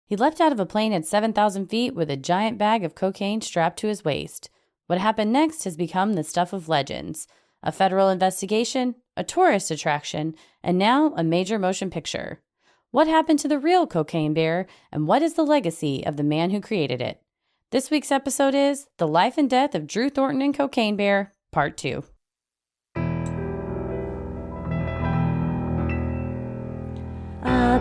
He leapt out of a plane at 7,000 feet with a giant bag of cocaine strapped to his waist. What happened next has become the stuff of legends. A federal investigation, a tourist attraction, and now a major motion picture. What happened to the real cocaine bear, and what is the legacy of the man who created it? This week's episode is The Life and Death of Drew Thornton and Cocaine Bear, Part 2. A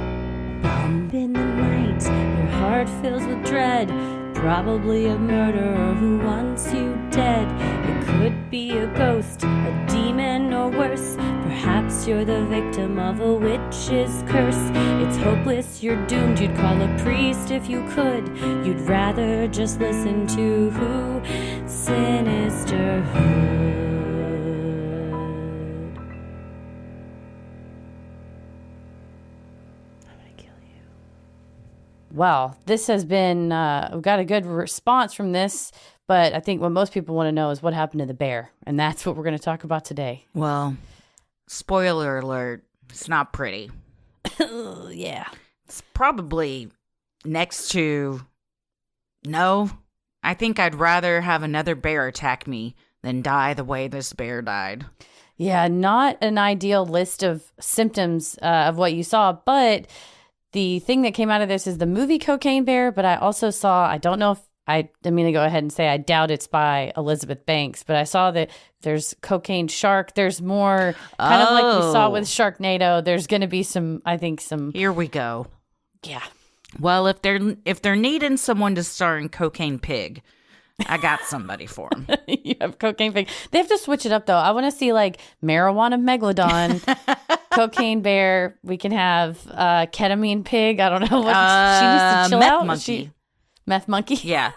bump in the night, your heart fills with dread. Probably a murderer who wants you dead. It could be a ghost, a demon, or worse. Perhaps you're the victim of a witch's curse. It's hopeless, you're doomed. You'd call a priest if you could. You'd rather just listen to who? Sinisterhood. Well, this has been, we've got a good response from this, but I think what most people want to know is what happened to the bear, and that's what we're going to talk about today. Well, spoiler alert, it's not pretty. Yeah. It's probably next to, no, I think I'd rather have another bear attack me than die the way this bear died. Yeah, not an ideal list of symptoms of what you saw, but the thing that came out of this is the movie Cocaine Bear, but I also saw, I don't know if, I'm going to go ahead and say I doubt it's by Elizabeth Banks, but I saw that there's Cocaine Shark. There's more, kind of like we saw with Sharknado. There's going to be some, I think some. Here we go. Yeah. Well, if they're needing someone to star in Cocaine Pig, I got somebody for them. You have Cocaine Pig. They have to switch it up, though. I want to see like Marijuana Megalodon, Cocaine Bear. We can have Ketamine Pig. I don't know what she needs to chill Meth out. Monkey. Meth Monkey. Yeah,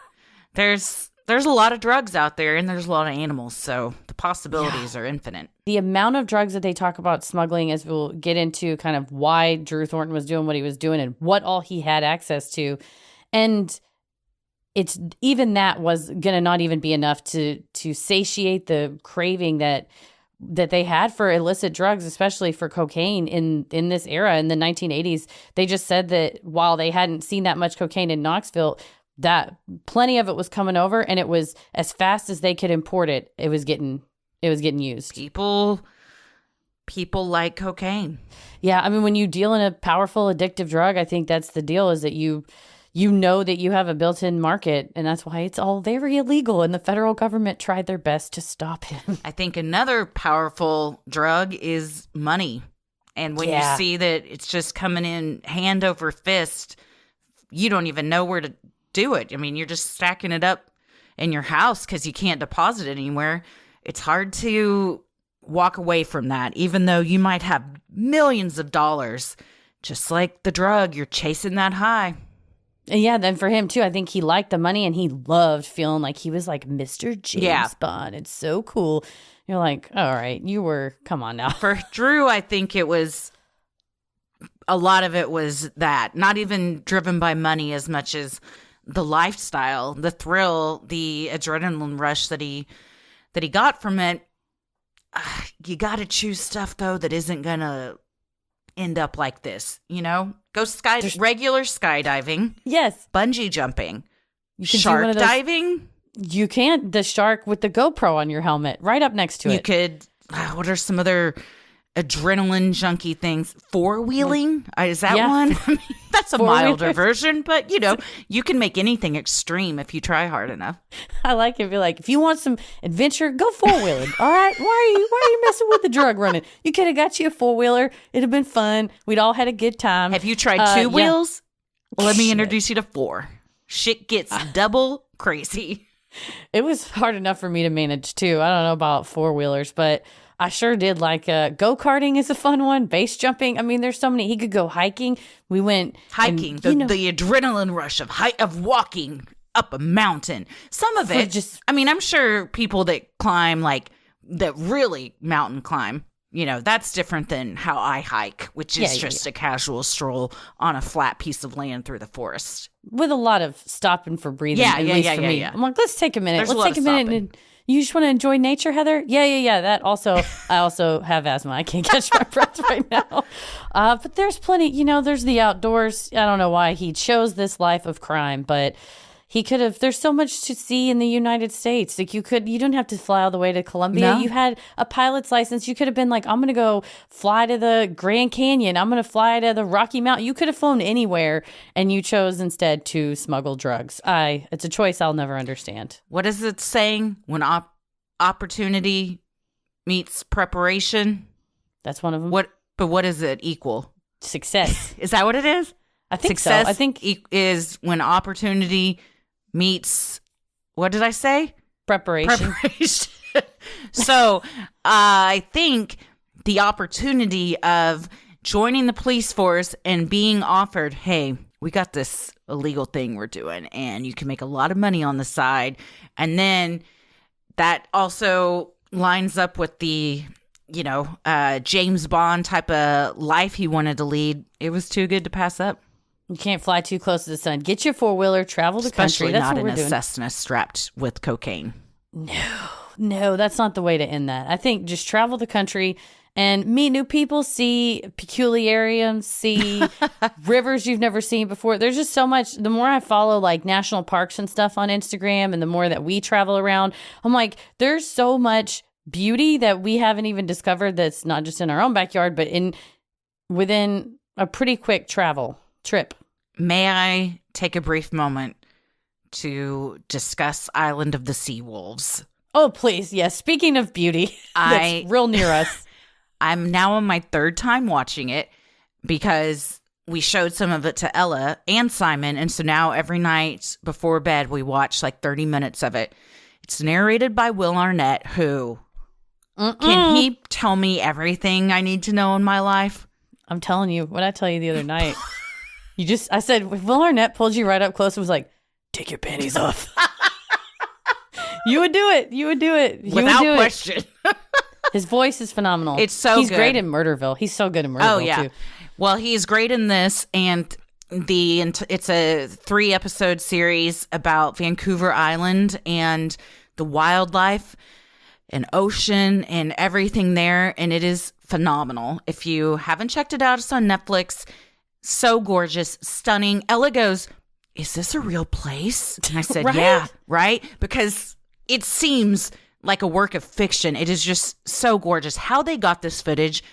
there's a lot of drugs out there, and there's a lot of animals, so the possibilities are infinite. The amount of drugs that they talk about smuggling, as we'll get into, kind of why Drew Thornton was doing what he was doing and what all he had access to, and it's even that was gonna not even be enough to satiate the craving that they had for illicit drugs, especially for cocaine in this era in the 1980s. They just said that while they hadn't seen that much cocaine in Knoxville, that plenty of it was coming over, and it was as fast as they could import it. It was getting used. People like cocaine. Yeah, I mean, when you deal in a powerful addictive drug, I think that's the deal, is that you know that you have a built-in market, and that's why it's all very illegal, and the federal government tried their best to stop him. I think another powerful drug is money. And when you see that it's just coming in hand over fist, you don't even know where to do it. I mean, you're just stacking it up in your house because you can't deposit it anywhere. It's hard to walk away from that, even though you might have millions of dollars. Just like the drug, you're chasing that high. Yeah, then for him, too, I think he liked the money, and he loved feeling like he was like Mr. James Bond. It's so cool. You're like, all right, come on now. For Drew, I think it was, a lot of it was that. Not even driven by money as much as the lifestyle, the thrill, the adrenaline rush that he got from it. You got to choose stuff, though, that isn't going to end up like this, you know? Go regular skydiving. Yes. Bungee jumping. You can shark diving. You can't. The shark with the GoPro on your helmet right up next to it. You could, what are some other adrenaline junkie things? Four-wheeling? Is that one? I mean, that's a milder version, but, you know, you can make anything extreme if you try hard enough. I like it. Like, if you want some adventure, go four-wheeling, all right? Why are you messing with the drug running? You could have got you a four-wheeler. It'd have been fun. We'd all had a good time. Have you tried two wheels? Well, let me introduce you to four. Shit gets double crazy. It was hard enough for me to manage, too. I don't know about four-wheelers, but I sure did like go-karting is a fun one. Base jumping. I mean, there's so many. He could go hiking. We went hiking. And, the adrenaline rush of walking up a mountain. Some of it, I'm sure people that climb, like that really mountain climb, that's different than how I hike, which is just a casual stroll on a flat piece of land through the forest. With a lot of stopping for breathing, at least for me. I'm like, let's take a minute. Let's take a minute. And you just want to enjoy nature, Heather? Yeah. That also, I also have asthma. I can't catch my breath right now. But there's plenty, there's the outdoors. I don't know why he chose this life of crime, but he could have, there's so much to see in the United States. Like you don't have to fly all the way to Colombia. No. You had a pilot's license. You could have been like, I'm going to go fly to the Grand Canyon. I'm going to fly to the Rocky Mountain. You could have flown anywhere, and you chose instead to smuggle drugs. It's a choice I'll never understand. What is it saying? When opportunity meets preparation? That's one of them. But what does it equal? Success. Is that what it is? I think Success so. I think is when opportunity meets, what did I say? Preparation. So I think the opportunity of joining the police force and being offered, hey, we got this illegal thing we're doing and you can make a lot of money on the side. And then that also lines up with the, James Bond type of life he wanted to lead. It was too good to pass up. You can't fly too close to the sun. Get your four-wheeler, travel the country. That's not what we're in doing. A Cessna strapped with cocaine. No, that's not the way to end that. I think just travel the country and meet new people, see peculiariums, see rivers you've never seen before. There's just so much. The more I follow like national parks and stuff on Instagram and the more that we travel around, I'm like, there's so much beauty that we haven't even discovered that's not just in our own backyard, but within a pretty quick travel trip. May I take a brief moment to discuss Island of the Sea Wolves? Oh, please. Yes. Speaking of beauty, that's real near us. I'm now on my third time watching it because we showed some of it to Ella and Simon. And so now every night before bed, we watch like 30 minutes of it. It's narrated by Will Arnett, who can he tell me everything I need to know in my life? I'm telling you what I tell you the other night. I said, if Will Arnett pulled you right up close and was like, take your panties off. You would do it. Without question. His voice is phenomenal. It's so He's good. great in Murderville. He's so good in Murderville, too. Well, he's great in this, and it's a 3-episode series about Vancouver Island and the wildlife and ocean and everything there, and it is phenomenal. If you haven't checked it out, it's on Netflix. So gorgeous, stunning. Ella goes, is this a real place? And I said, right? Yeah, right? Because it seems like a work of fiction. It is just so gorgeous. How they got this footage,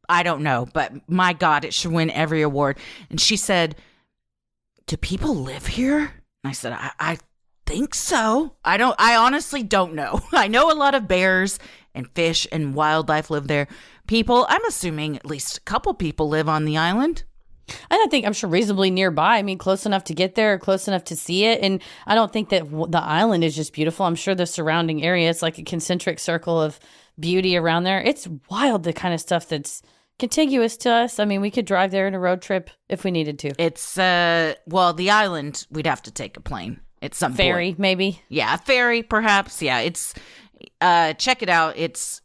I don't know. But my God, it should win every award. And she said, do people live here? And I said, I think so. I honestly don't know. I know a lot of bears and fish and wildlife live there. People, I'm assuming at least a couple people live on the island. And I think I'm sure reasonably nearby. I mean, close enough to get there, close enough to see it. And I don't think that the island is just beautiful. I'm sure the surrounding area, it's like a concentric circle of beauty around there. It's wild, the kind of stuff that's contiguous to us. I mean, we could drive there in a road trip if we needed to. It's, the island, we'd have to take a plane at some ferry, point. Maybe. Yeah, a ferry, perhaps. Yeah, it's, check it out. It's,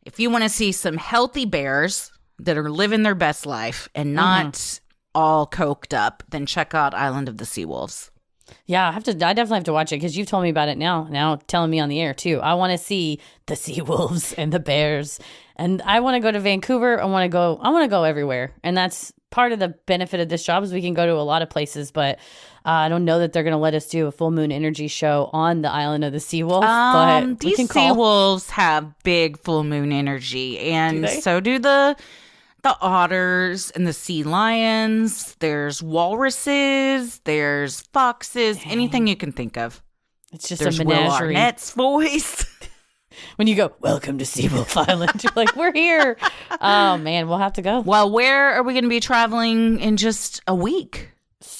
if you want to see some healthy bears that are living their best life and not all coked up, then check out Island of the Sea Wolves. Yeah, I definitely have to watch it because you've told me about it now telling me on the air too. I want to see the sea wolves and the bears, and I want to go to Vancouver. I want to go everywhere. And that's part of the benefit of this job is we can go to a lot of places, but I don't know that they're going to let us do a full moon energy show on the Island of the Sea Wolf. But these sea wolves have big full moon energy, and so do the otters and the sea lions. There's walruses, there's foxes, anything you can think of. It's just there's a menagerie. Will Arnett's voice. When you go, welcome to Sea Wolf Island, you're like, we're here. Oh, man, we'll have to go. Well, where are we going to be traveling in just a week?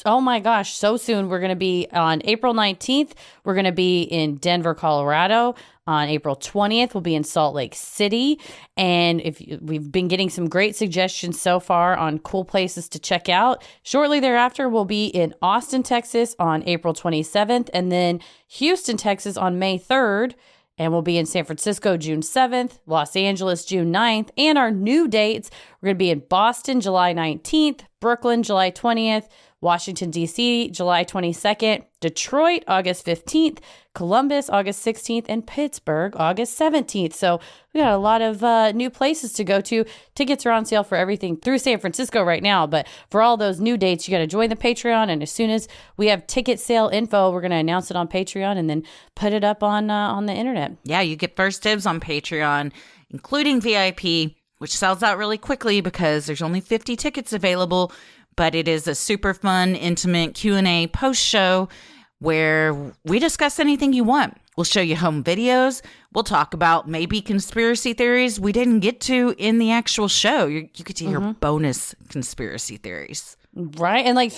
Oh, my gosh. So soon. We're going to be on April 19th. We're going to be in Denver, Colorado. On April 20th, we'll be in Salt Lake City. And we've been getting some great suggestions so far on cool places to check out. Shortly thereafter, we'll be in Austin, Texas on April 27th. And then Houston, Texas on May 3rd. And we'll be in San Francisco June 7th, Los Angeles June 9th, and our new dates, we're going to be in Boston July 19th, Brooklyn July 20th, Washington, D.C. July 22nd, Detroit August 15th, Columbus August 16th, and Pittsburgh August 17th. So we got a lot of new places to go to. Tickets are on sale for everything through San Francisco right now, but for all those new dates, you got to join the Patreon, and as soon as we have ticket sale info, we're going to announce it on Patreon and then put it up on the internet. Yeah, you get first dibs on Patreon, including VIP, which sells out really quickly because there's only 50 tickets available. But it is a super fun, intimate Q&A post-show where we discuss anything you want. We'll show you home videos. We'll talk about maybe conspiracy theories we didn't get to in the actual show. You get to hear bonus conspiracy theories. Right. And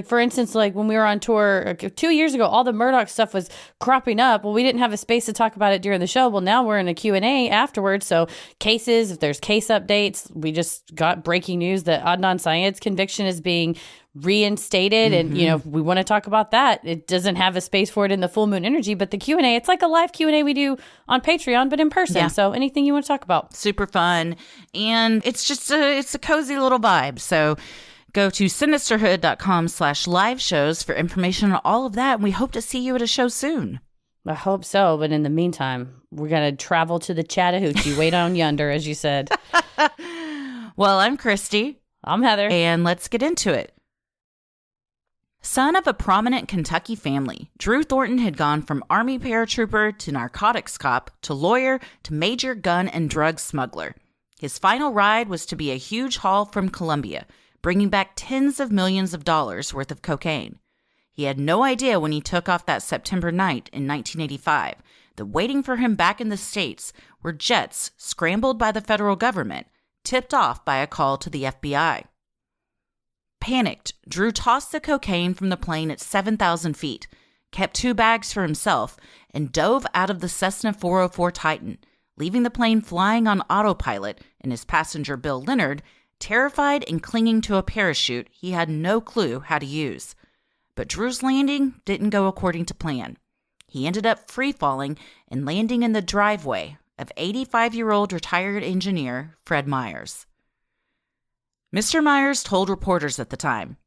for instance, like when we were on tour 2 years ago, all the Murdoch stuff was cropping up. Well, we didn't have a space to talk about it during the show. Well, now we're in a Q&A afterwards. So cases, if there's case updates, we just got breaking news that Adnan Syed's conviction is being reinstated. And, you know, if we want to talk about that, it doesn't have a space for it in the Full Moon Energy. But the Q&A, it's like a live Q&A we do on Patreon, but in person. Yeah. So anything you want to talk about. Super fun. And it's just it's a cozy little vibe. So go to sinisterhood.com/live shows for information on all of that. And we hope to see you at a show soon. I hope so. But in the meantime, we're going to travel to the Chattahoochee, wait on yonder, as you said. Well, I'm Christy. I'm Heather. And let's get into it. Son of a prominent Kentucky family, Drew Thornton had gone from Army paratrooper to narcotics cop to lawyer to major gun and drug smuggler. His final ride was to be a huge haul from Colombia, bringing back tens of millions of dollars worth of cocaine. He had no idea when he took off that September night in 1985 that waiting for him back in the States were jets scrambled by the federal government, tipped off by a call to the FBI. Panicked, Drew tossed the cocaine from the plane at 7,000 feet, kept 2 bags for himself, and dove out of the Cessna 404 Titan, leaving the plane flying on autopilot and his passenger Bill Leonard terrified and clinging to a parachute he had no clue how to use. But Drew's landing didn't go according to plan. He ended up free-falling and landing in the driveway of 85-year-old retired engineer Fred Myers. Mr. Myers told reporters at the time,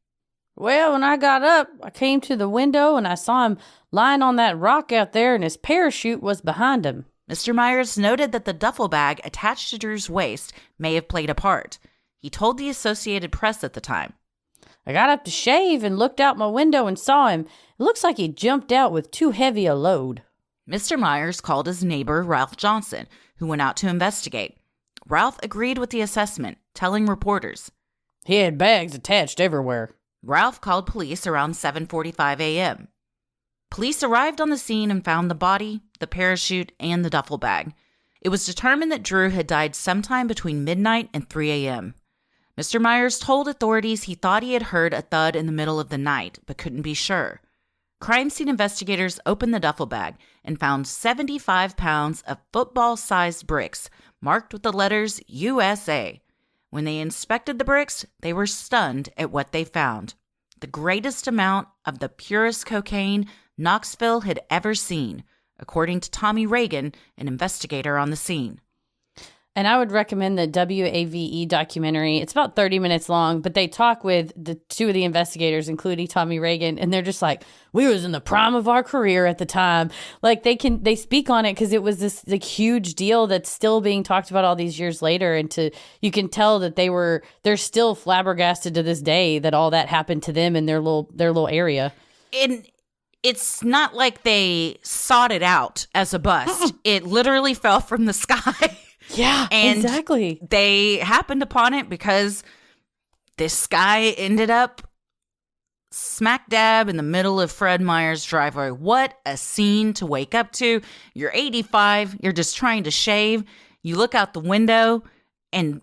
"Well, when I got up, I came to the window and I saw him lying on that rock out there and his parachute was behind him." Mr. Myers noted that the duffel bag attached to Drew's waist may have played a part. He told the Associated Press at the time, "I got up to shave and looked out my window and saw him. It looks like he jumped out with too heavy a load." Mr. Myers called his neighbor, Ralph Johnson, who went out to investigate. Ralph agreed with the assessment, telling reporters, "He had bags attached everywhere." Ralph called police around 7:45 a.m. Police arrived on the scene and found the body, the parachute, and the duffel bag. It was determined that Drew had died sometime between midnight and 3 a.m. Mr. Myers told authorities he thought he had heard a thud in the middle of the night, but couldn't be sure. Crime scene investigators opened the duffel bag and found 75 pounds of football-sized bricks marked with the letters USA. When they inspected the bricks, they were stunned at what they found. The greatest amount of the purest cocaine Knoxville had ever seen, according to Tommy Reagan, an investigator on the scene. And I would recommend the WAVE documentary. It's about 30 minutes long, but they talk with the 2 of the investigators, including Tommy Reagan, and they're just like, "We was in the prime of our career at the time." Like they speak on it because it was this like huge deal that's still being talked about all these years later, and you can tell that they're still flabbergasted to this day that all that happened to them in their little area. And it's not like they sought it out as a bust. It literally fell from the sky. Yeah, and exactly. They happened upon it because this guy ended up smack dab in the middle of Fred Myers' driveway. What a scene to wake up to. You're 85. You're just trying to shave. You look out the window and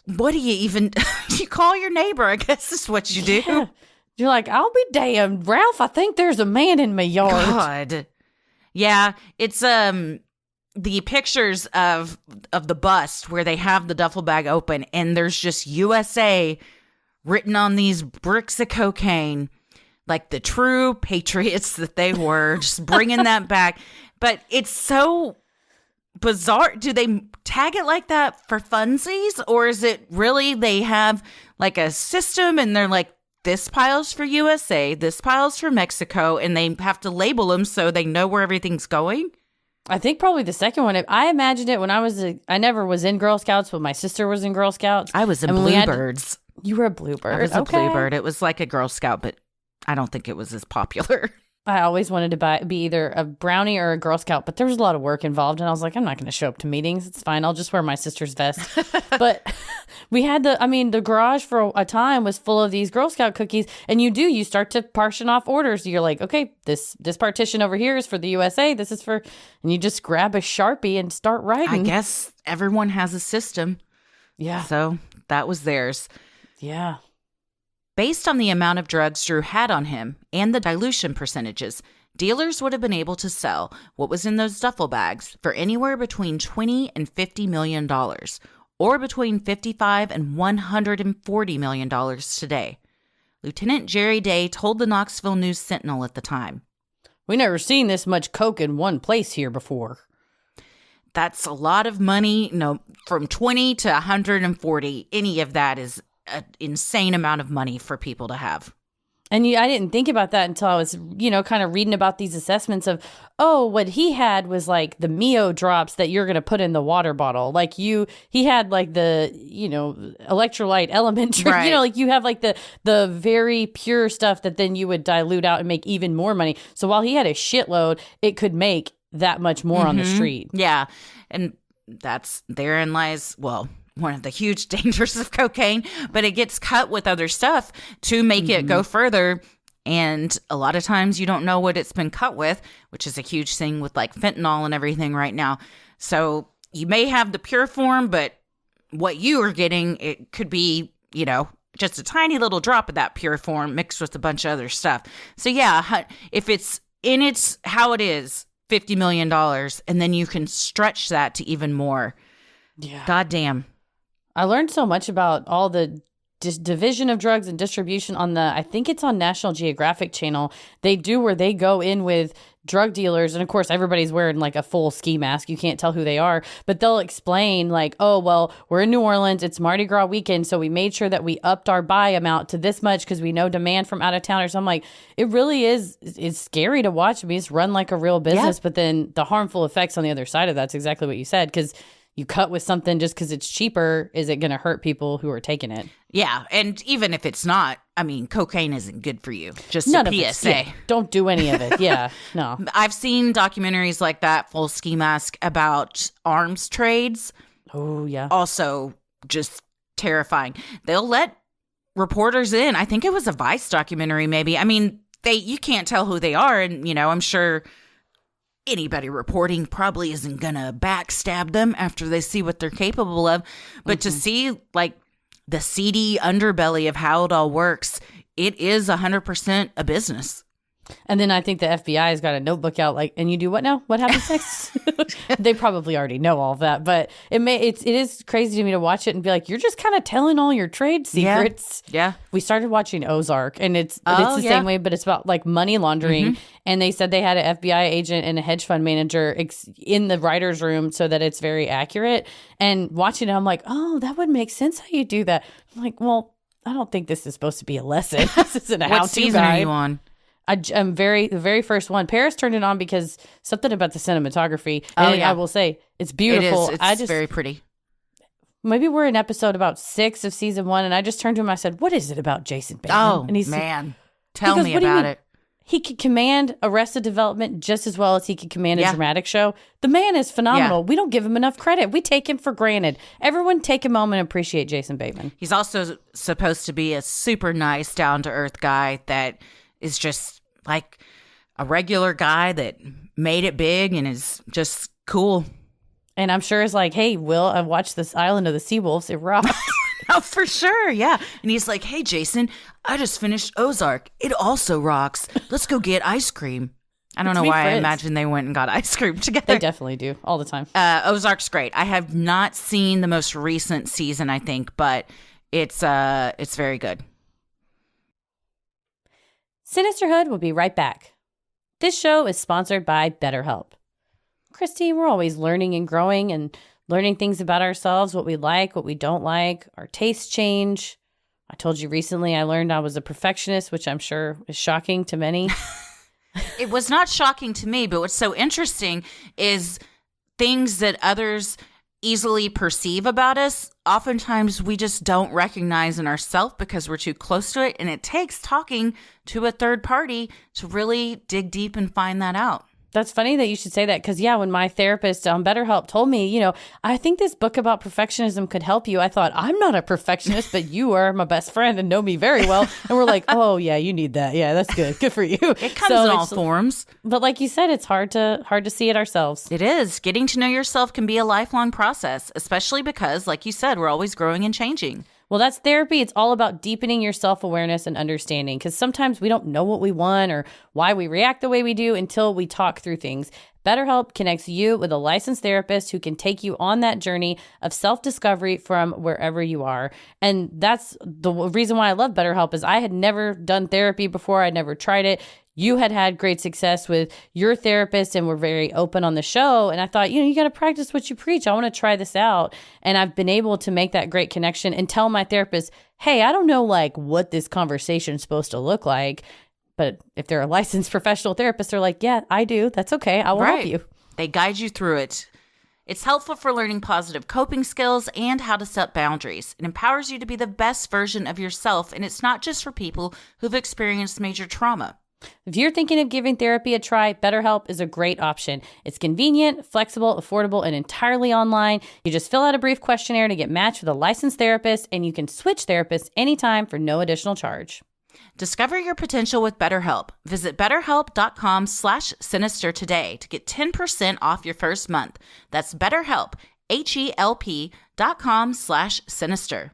what do you even, you call your neighbor, I guess is what you do. Yeah. You're like, "I'll be damned, Ralph, I think there's a man in my yard." God. Yeah, it's the pictures of the bust where they have the duffel bag open and there's just USA written on these bricks of cocaine, like the true patriots that they were, just bringing that back. But it's so bizarre. Do they tag it like that for funsies, or is it really they have like a system and they're like, this pile's for USA, this pile's for Mexico, and they have to label them so they know where everything's going? I think probably the second one. I imagined it when I never was in Girl Scouts, but my sister was in Girl Scouts. I was in Bluebirds. You were a Bluebird. I was a Bluebird. It was like a Girl Scout, but I don't think it was as popular. I always wanted to be either a brownie or a Girl Scout, but there was a lot of work involved, and I was like, I'm not going to show up to meetings. It's fine. I'll just wear my sister's vest. But we had the garage for a time was full of these Girl Scout cookies, and you start to partition off orders. You're like, okay, this partition over here is for the USA. This is for, and you just grab a Sharpie and start writing. I guess everyone has a system. Yeah. So that was theirs. Yeah. Based on the amount of drugs Drew had on him and the dilution percentages, dealers would have been able to sell what was in those duffel bags for anywhere between $20 and $50 million, or between $55 and $140 million today. Lieutenant Jerry Day told the Knoxville News Sentinel at the time, "We never seen this much coke in one place here before." That's a lot of money. No, from 20 to 140, any of that is an insane amount of money for people to have. And I didn't think about that until I was, kind of reading about these assessments of, what he had was like the Mio drops that you're going to put in the water bottle. Like he had like the, electrolyte element drink, right. Like you have like the very pure stuff that then you would dilute out and make even more money. So while he had a shitload, it could make that much more on the street. Yeah. And therein lies, one of the huge dangers of cocaine, but it gets cut with other stuff to make it go further. And a lot of times you don't know what it's been cut with, which is a huge thing with like fentanyl and everything right now. So you may have the pure form, but what you are getting, it could be, just a tiny little drop of that pure form mixed with a bunch of other stuff. So yeah, if it's in its how it is, $50 million, and then you can stretch that to even more. Yeah. Goddamn. I learned so much about all the division of drugs and distribution on I think it's on National Geographic Channel. They do where they go in with drug dealers. And of course, everybody's wearing like a full ski mask. You can't tell who they are, but they'll explain like, we're in New Orleans. It's Mardi Gras weekend. So we made sure that we upped our buy amount to this much because we know demand from out of towners. So I'm like, it really it's scary to watch. I mean, it's run like a real business, but then the harmful effects on the other side of that's exactly what you said. Because you cut with something just because it's cheaper, is it going to hurt people who are taking it? Yeah, and even if it's not, I mean, cocaine isn't good for you. Just None a of PSA. Yeah, don't do any of it. Yeah, no. I've seen documentaries like that, Full Ski Mask, about arms trades. Oh, yeah. Also just terrifying. They'll let reporters in. I think it was a Vice documentary maybe. I mean, you can't tell who they are, and, I'm sure anybody reporting probably isn't gonna backstab them after they see what they're capable of. But to see like the seedy underbelly of how it all works, it is 100% a business. And then I think the FBI has got a notebook out like, and you do what now? What happens next? They probably already know all of that, but it is crazy to me to watch it and be like, you're just kind of telling all your trade secrets. Yeah. We started watching Ozark, and it's the same way, but it's about like money laundering. And they said they had an FBI agent and a hedge fund manager in the writer's room so that it's very accurate. And watching it, I'm like, oh, that would make sense how you do that. I'm like, well, I don't think this is supposed to be a lesson. This isn't a how-to What season guide. are you on? I'm the very first one. Paris turned it on because something about the cinematography. And I will say, it's beautiful. It's very pretty. Maybe we're in episode about 6 of season 1, and I just turned to him. I said, "What is it about Jason Bateman?" Oh, and man. Tell me about it. He could command Arrested Development just as well as he could command a dramatic show. The man is phenomenal. We don't give him enough credit. We take him for granted. Everyone take a moment and appreciate Jason Bateman. He's also supposed to be a super nice, down-to-earth guy that is just like a regular guy that made it big and is just cool. And I'm sure it's like, hey, Will, I've watched this Island of the Seawolves. It rocks. Oh, for sure. Yeah. And he's like, hey, Jason, I just finished Ozark. It also rocks. Let's go get ice cream. I don't know why I imagine they went and got ice cream together. They definitely do all the time. Ozark's great. I have not seen the most recent season, I think, but it's very good. Sinisterhood will be right back. This show is sponsored by BetterHelp. Christy, we're always learning and growing and learning things about ourselves, what we like, what we don't like, our tastes change. I told you recently I learned I was a perfectionist, which I'm sure is shocking to many. It was not shocking to me, but what's so interesting is things that others easily perceive about us, oftentimes we just don't recognize in ourselves because we're too close to it. And it takes talking to a third party to really dig deep and find that out. That's funny that you should say that because, when my therapist on BetterHelp told me, I think this book about perfectionism could help you. I thought, I'm not a perfectionist, but you are my best friend and know me very well. And we're like, oh, yeah, you need that. Yeah, that's good. Good for you. It comes in all forms. But like you said, it's hard to see it ourselves. It is. Getting to know yourself can be a lifelong process, especially because, like you said, we're always growing and changing. Well, that's therapy. It's all about deepening your self-awareness and understanding because sometimes we don't know what we want or why we react the way we do until we talk through things. BetterHelp connects you with a licensed therapist who can take you on that journey of self-discovery from wherever you are. And that's the reason why I love BetterHelp is I had never done therapy before. I'd never tried it. You had great success with your therapist and were very open on the show. And I thought, you got to practice what you preach. I want to try this out. And I've been able to make that great connection and tell my therapist, hey, I don't know what this conversation is supposed to look like. But if they're a licensed professional therapist, they're like, yeah, I do. That's okay. I will help you. They guide you through it. It's helpful for learning positive coping skills and how to set boundaries. It empowers you to be the best version of yourself. And it's not just for people who've experienced major trauma. If you're thinking of giving therapy a try, BetterHelp is a great option. It's convenient, flexible, affordable, and entirely online. You just fill out a brief questionnaire to get matched with a licensed therapist, and you can switch therapists anytime for no additional charge. Discover your potential with BetterHelp. Visit BetterHelp.com/sinister today to get 10% off your first month. That's BetterHelp, HELP.com/sinister.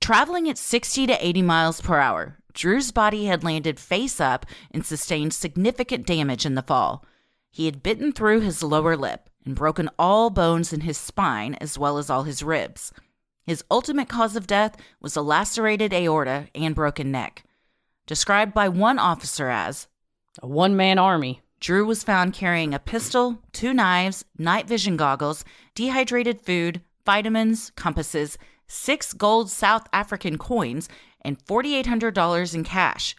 Traveling at 60 to 80 miles per hour, Drew's body had landed face up and sustained significant damage in the fall. He had bitten through his lower lip and broken all bones in his spine as well as all his ribs. His ultimate cause of death was a lacerated aorta and broken neck. Described by one officer as a one-man army, Drew was found carrying a pistol, 2 knives, night vision goggles, dehydrated food, vitamins, compasses, 6 gold South African coins, and $4,800 in cash.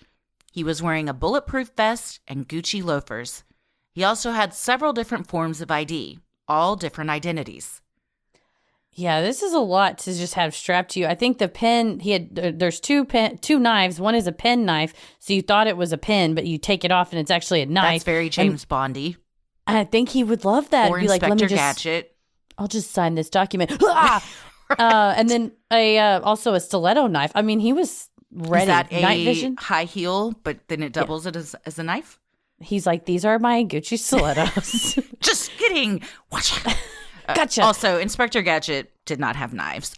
He was wearing a bulletproof vest and Gucci loafers. He also had several different forms of ID, all different identities. Yeah, this is a lot to just have strapped to you. I think the pen, there's two knives. One is a pen knife, so you thought it was a pen, but you take it off and it's actually a knife. That's very James Bondy. I think he would love that. Or be like, Inspector Gadget. I'll just sign this document. Right. And then also a stiletto knife. I mean, he was ready. Is that night vision? High heel, but then it doubles it as a knife? He's like, these are my Gucci stilettos. Just kidding. Watch it. Gotcha. Also, Inspector Gadget did not have knives.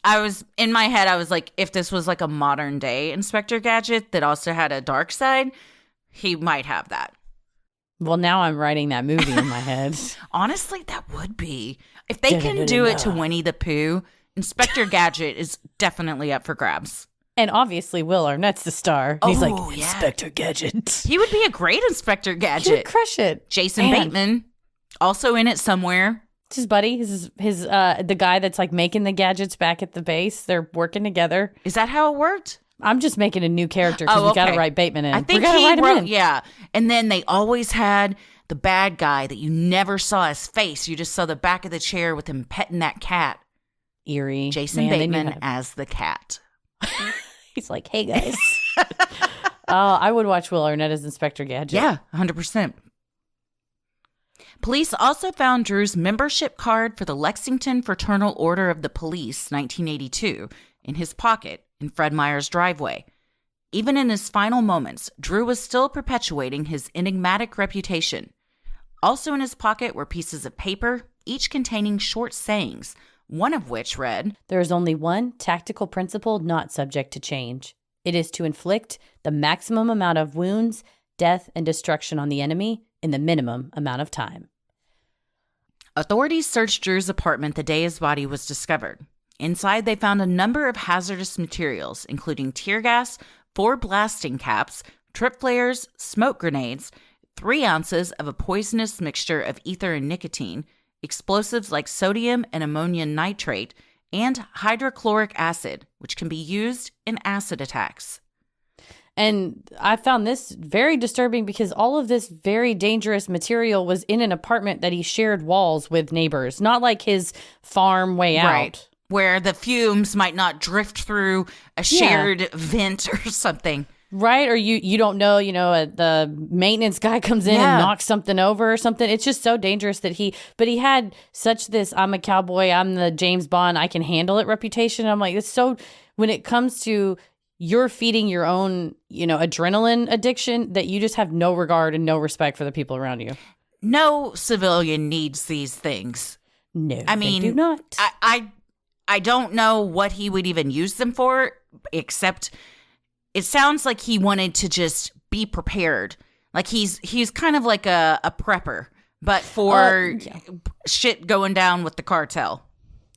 In my head, I was like, if this was like a modern day Inspector Gadget that also had a dark side, he might have that. Well, now I'm writing that movie in my head. Honestly, that would be. If they can do it to Winnie the Pooh, Inspector Gadget is definitely up for grabs. And obviously, Will Arnett's the star. He's like, Inspector Gadget. He would be a great Inspector Gadget. He would crush it. Jason Bateman, also in it somewhere. It's his buddy. His the guy that's like making the gadgets back at the base. They're working together. Is that how it worked? I'm just making a new character because we got to write Bateman in. I think he wrote, yeah. And then they always had the bad guy that you never saw his face. You just saw the back of the chair with him petting that cat. Eerie. Jason Bateman as the cat. He's like, hey, guys. I would watch Will Arnett as Inspector Gadget. Yeah, 100%. Police also found Drew's membership card for the Lexington Fraternal Order of the Police, 1982, in his pocket in Fred Meyer's driveway. Even in his final moments, Drew was still perpetuating his enigmatic reputation. Also in his pocket were pieces of paper, each containing short sayings, one of which read, "There is only one tactical principle not subject to change. It is to inflict the maximum amount of wounds, death, and destruction on the enemy in the minimum amount of time." Authorities searched Drew's apartment the day his body was discovered. Inside, they found a number of hazardous materials, including tear gas, 4 blasting caps, trip flares, smoke grenades, 3 ounces of a poisonous mixture of ether and nicotine, explosives like sodium and ammonium nitrate, and hydrochloric acid, which can be used in acid attacks. And I found this very disturbing because all of this very dangerous material was in an apartment that he shared walls with neighbors, not like his farm way out. Right. Where the fumes might not drift through a shared vent or something. Right. Or you don't know, the maintenance guy comes in and knocks something over or something. It's just so dangerous that he had such this, I'm a cowboy, I'm the James Bond, I can handle it reputation. I'm like, it's so, when it comes to you're feeding your own, adrenaline addiction, that you just have no regard and no respect for the people around you. No civilian needs these things. No, I mean, they do not. I don't know what he would even use them for, except it sounds like he wanted to just be prepared. Like he's kind of like a prepper, but for shit going down with the cartel.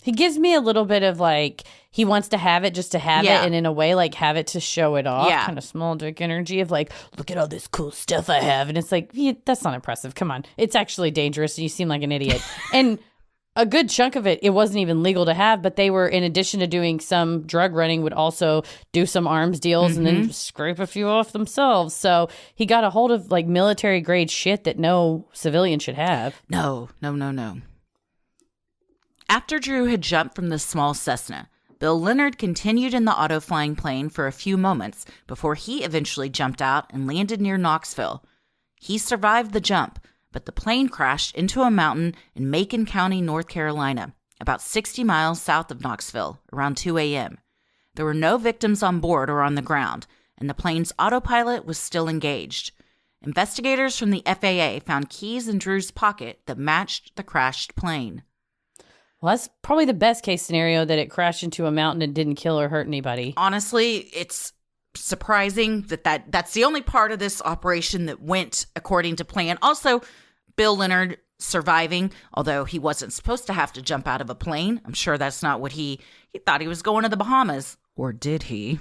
He gives me a little bit of like, he wants to have it just to have it, and in a way, like have it to show it off. Kind of small dick energy of like, look at all this cool stuff I have. And it's like, that's not impressive. Come on. It's actually dangerous. And you seem like an idiot. And a good chunk of it wasn't even legal to have, but they were, in addition to doing some drug running, would also do some arms deals and then scrape a few off themselves. So he got a hold of like military grade shit that no civilian should have. No. After Drew had jumped from the small Cessna, Bill Leonard continued in the auto-flying plane for a few moments before he eventually jumped out and landed near Knoxville. He survived the jump, but the plane crashed into a mountain in Macon County, North Carolina, about 60 miles south of Knoxville, around 2 a.m. There were no victims on board or on the ground, and the plane's autopilot was still engaged. Investigators from the FAA found keys in Drew's pocket that matched the crashed plane. Well, that's probably the best case scenario, that it crashed into a mountain and didn't kill or hurt anybody. Honestly, it's surprising that's the only part of this operation that went according to plan. Also, Bill Leonard surviving, although he wasn't supposed to have to jump out of a plane. I'm sure that's not what he thought he was going to the Bahamas. Or did he?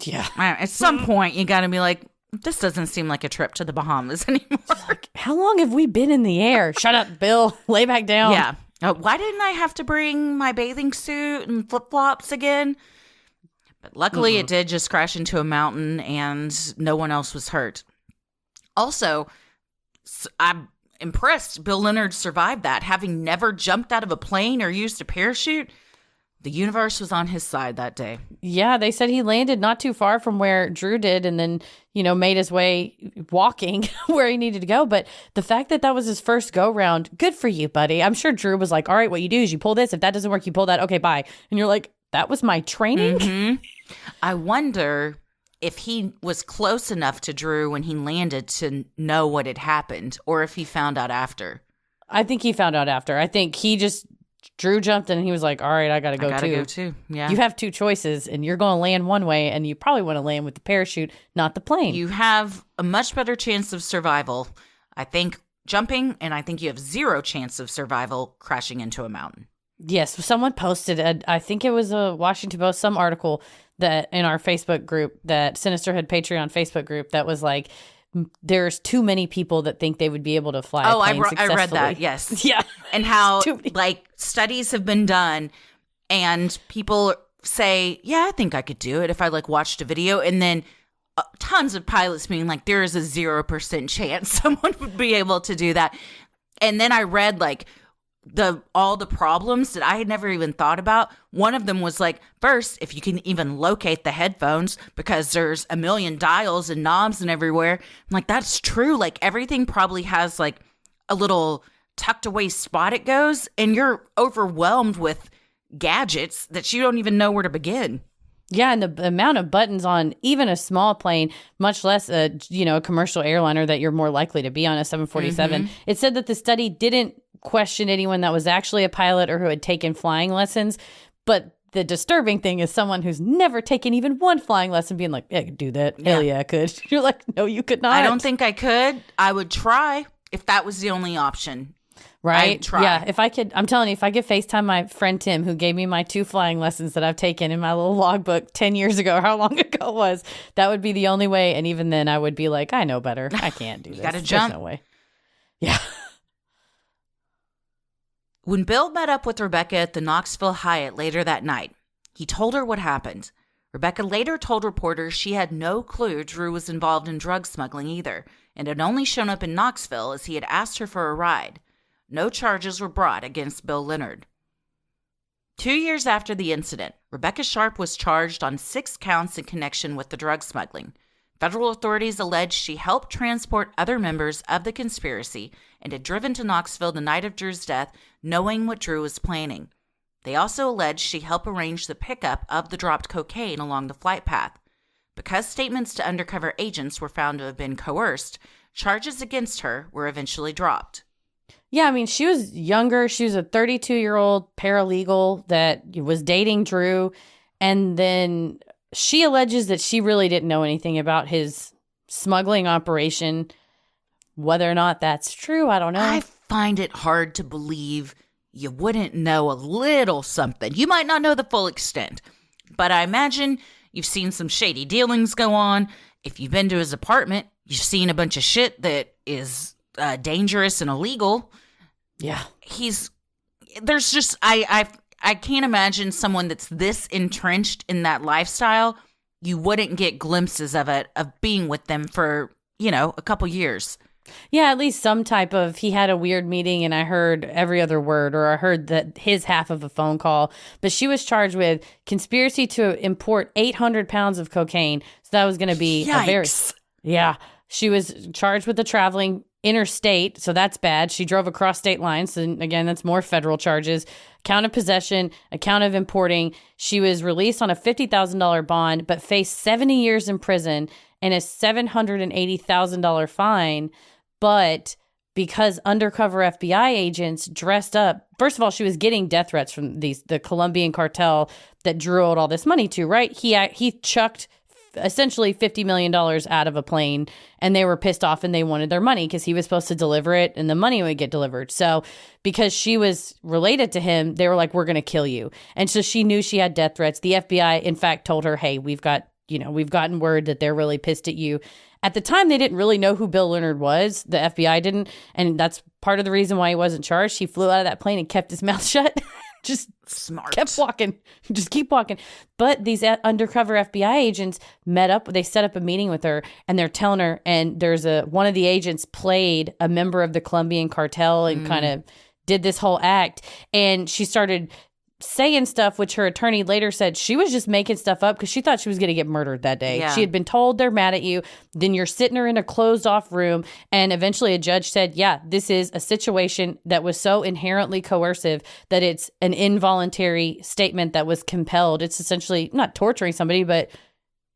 Yeah. At some point, you got to be like, this doesn't seem like a trip to the Bahamas anymore. Like, how long have we been in the air? Shut up, Bill. Lay back down. Yeah. Why didn't I have to bring my bathing suit and flip-flops again? But luckily it did just crash into a mountain and no one else was hurt. Also, I'm impressed Bill Leonard survived that. Having never jumped out of a plane or used a parachute, the universe was on his side that day. Yeah, they said he landed not too far from where Drew did and then, made his way walking where he needed to go. But the fact that was his first go round, good for you, buddy. I'm sure Drew was like, all right, what you do is you pull this. If that doesn't work, you pull that. Okay, bye. And you're like, that was my training? Mm-hmm. I wonder if he was close enough to Drew when he landed to know what had happened, or if he found out after. I think he found out after. I think Drew jumped and he was like, all right, I got to go too. Yeah. You have two choices and you're going to land one way, and you probably want to land with the parachute, not the plane. You have a much better chance of survival, I think, jumping, and I think you have 0 chance of survival crashing into a mountain. Yes. Someone posted, I think it was a Washington Post, some article that in our Facebook group, that Sinisterhood Patreon Facebook group, that was like, there's too many people that think they would be able to fly a plane successfully. I read that, yes. Yeah. And how, like, studies have been done, and people say, yeah, I think I could do it if I, like, watched a video. And then tons of pilots being like, there is a 0% chance someone would be able to do that. And then I read, like, all the problems that I had never even thought about. One of them was like, first, if you can even locate the headphones, because there's a million dials and knobs and everywhere. I'm like, that's true. Like, everything probably has like a little tucked away spot it goes, and you're overwhelmed with gadgets that you don't even know where to begin. Yeah, and the amount of buttons on even a small plane, much less a commercial airliner that you're more likely to be on, a 747. It said that the study didn't question anyone that was actually a pilot or who had taken flying lessons. But the disturbing thing is someone who's never taken even one flying lesson being like, yeah, I could do that. Hell yeah, I could. You're like, no, you could not. I don't think I could. I would try if that was the only option. Right? I'd try. Yeah, I'm telling you, if I could FaceTime my friend Tim, who gave me my 2 flying lessons that I've taken in my little logbook 10 years ago, how long ago it was, that would be the only way. And even then, I would be like, I know better. I can't do this. You gotta There's jump. no way. Yeah. When Bill met up with Rebecca at the Knoxville Hyatt later that night, he told her what happened. Rebecca later told reporters she had no clue Drew was involved in drug smuggling either, and had only shown up in Knoxville as he had asked her for a ride. No charges were brought against Bill Leonard. 2 years after the incident, Rebecca Sharp was charged on 6 counts in connection with the drug smuggling. Federal authorities alleged she helped transport other members of the conspiracy and had driven to Knoxville the night of Drew's death, knowing what Drew was planning. They also alleged she helped arrange the pickup of the dropped cocaine along the flight path. Because statements to undercover agents were found to have been coerced, charges against her were eventually dropped. Yeah, I mean, she was younger. She was a 32-year-old paralegal that was dating Drew. And then she alleges that she really didn't know anything about his smuggling operation. Whether or not that's true, I don't know. I find it hard to believe you wouldn't know a little something. You might not know the full extent, but I imagine you've seen some shady dealings go on. If you've been to his apartment, you've seen a bunch of shit that is dangerous and illegal. Yeah. I can't imagine someone that's this entrenched in that lifestyle. You wouldn't get glimpses of it, of being with them for, a couple years. Yeah, at least some type of, he had a weird meeting and I heard every other word, or I heard that his half of a phone call. But she was charged with conspiracy to import 800 pounds of cocaine. So that was going to be Yikes. Yeah. She was charged with the traveling interstate. So that's bad. She drove across state lines. And again, that's more federal charges. Count of possession, a count of importing. She was released on a $50,000 bond, but faced 70 years in prison and a $780,000 fine. But because undercover FBI agents dressed up, first of all, she was getting death threats from the Colombian cartel that Drew owed all this money to, right? He chucked essentially $50 million out of a plane, and they were pissed off and they wanted their money because he was supposed to deliver it and the money would get delivered. So because she was related to him, they were like, we're going to kill you. And so she knew she had death threats. The FBI, in fact, told her, hey, we've gotten word that they're really pissed at you. At the time, they didn't really know who Bill Leonard was. The FBI didn't. And that's part of the reason why he wasn't charged. He flew out of that plane and kept his mouth shut. Just smart. Kept walking. Just keep walking. But these undercover FBI agents met up. They set up a meeting with her and they're telling her, and one of the agents played a member of the Colombian cartel and kind of did this whole act. And she started saying stuff, which her attorney later said she was just making stuff up because she thought she was going to get murdered that day. Yeah. She had been told they're mad at you. Then you're sitting her in a closed off room. And eventually a judge said, yeah, this is a situation that was so inherently coercive that it's an involuntary statement that was compelled. It's essentially not torturing somebody, but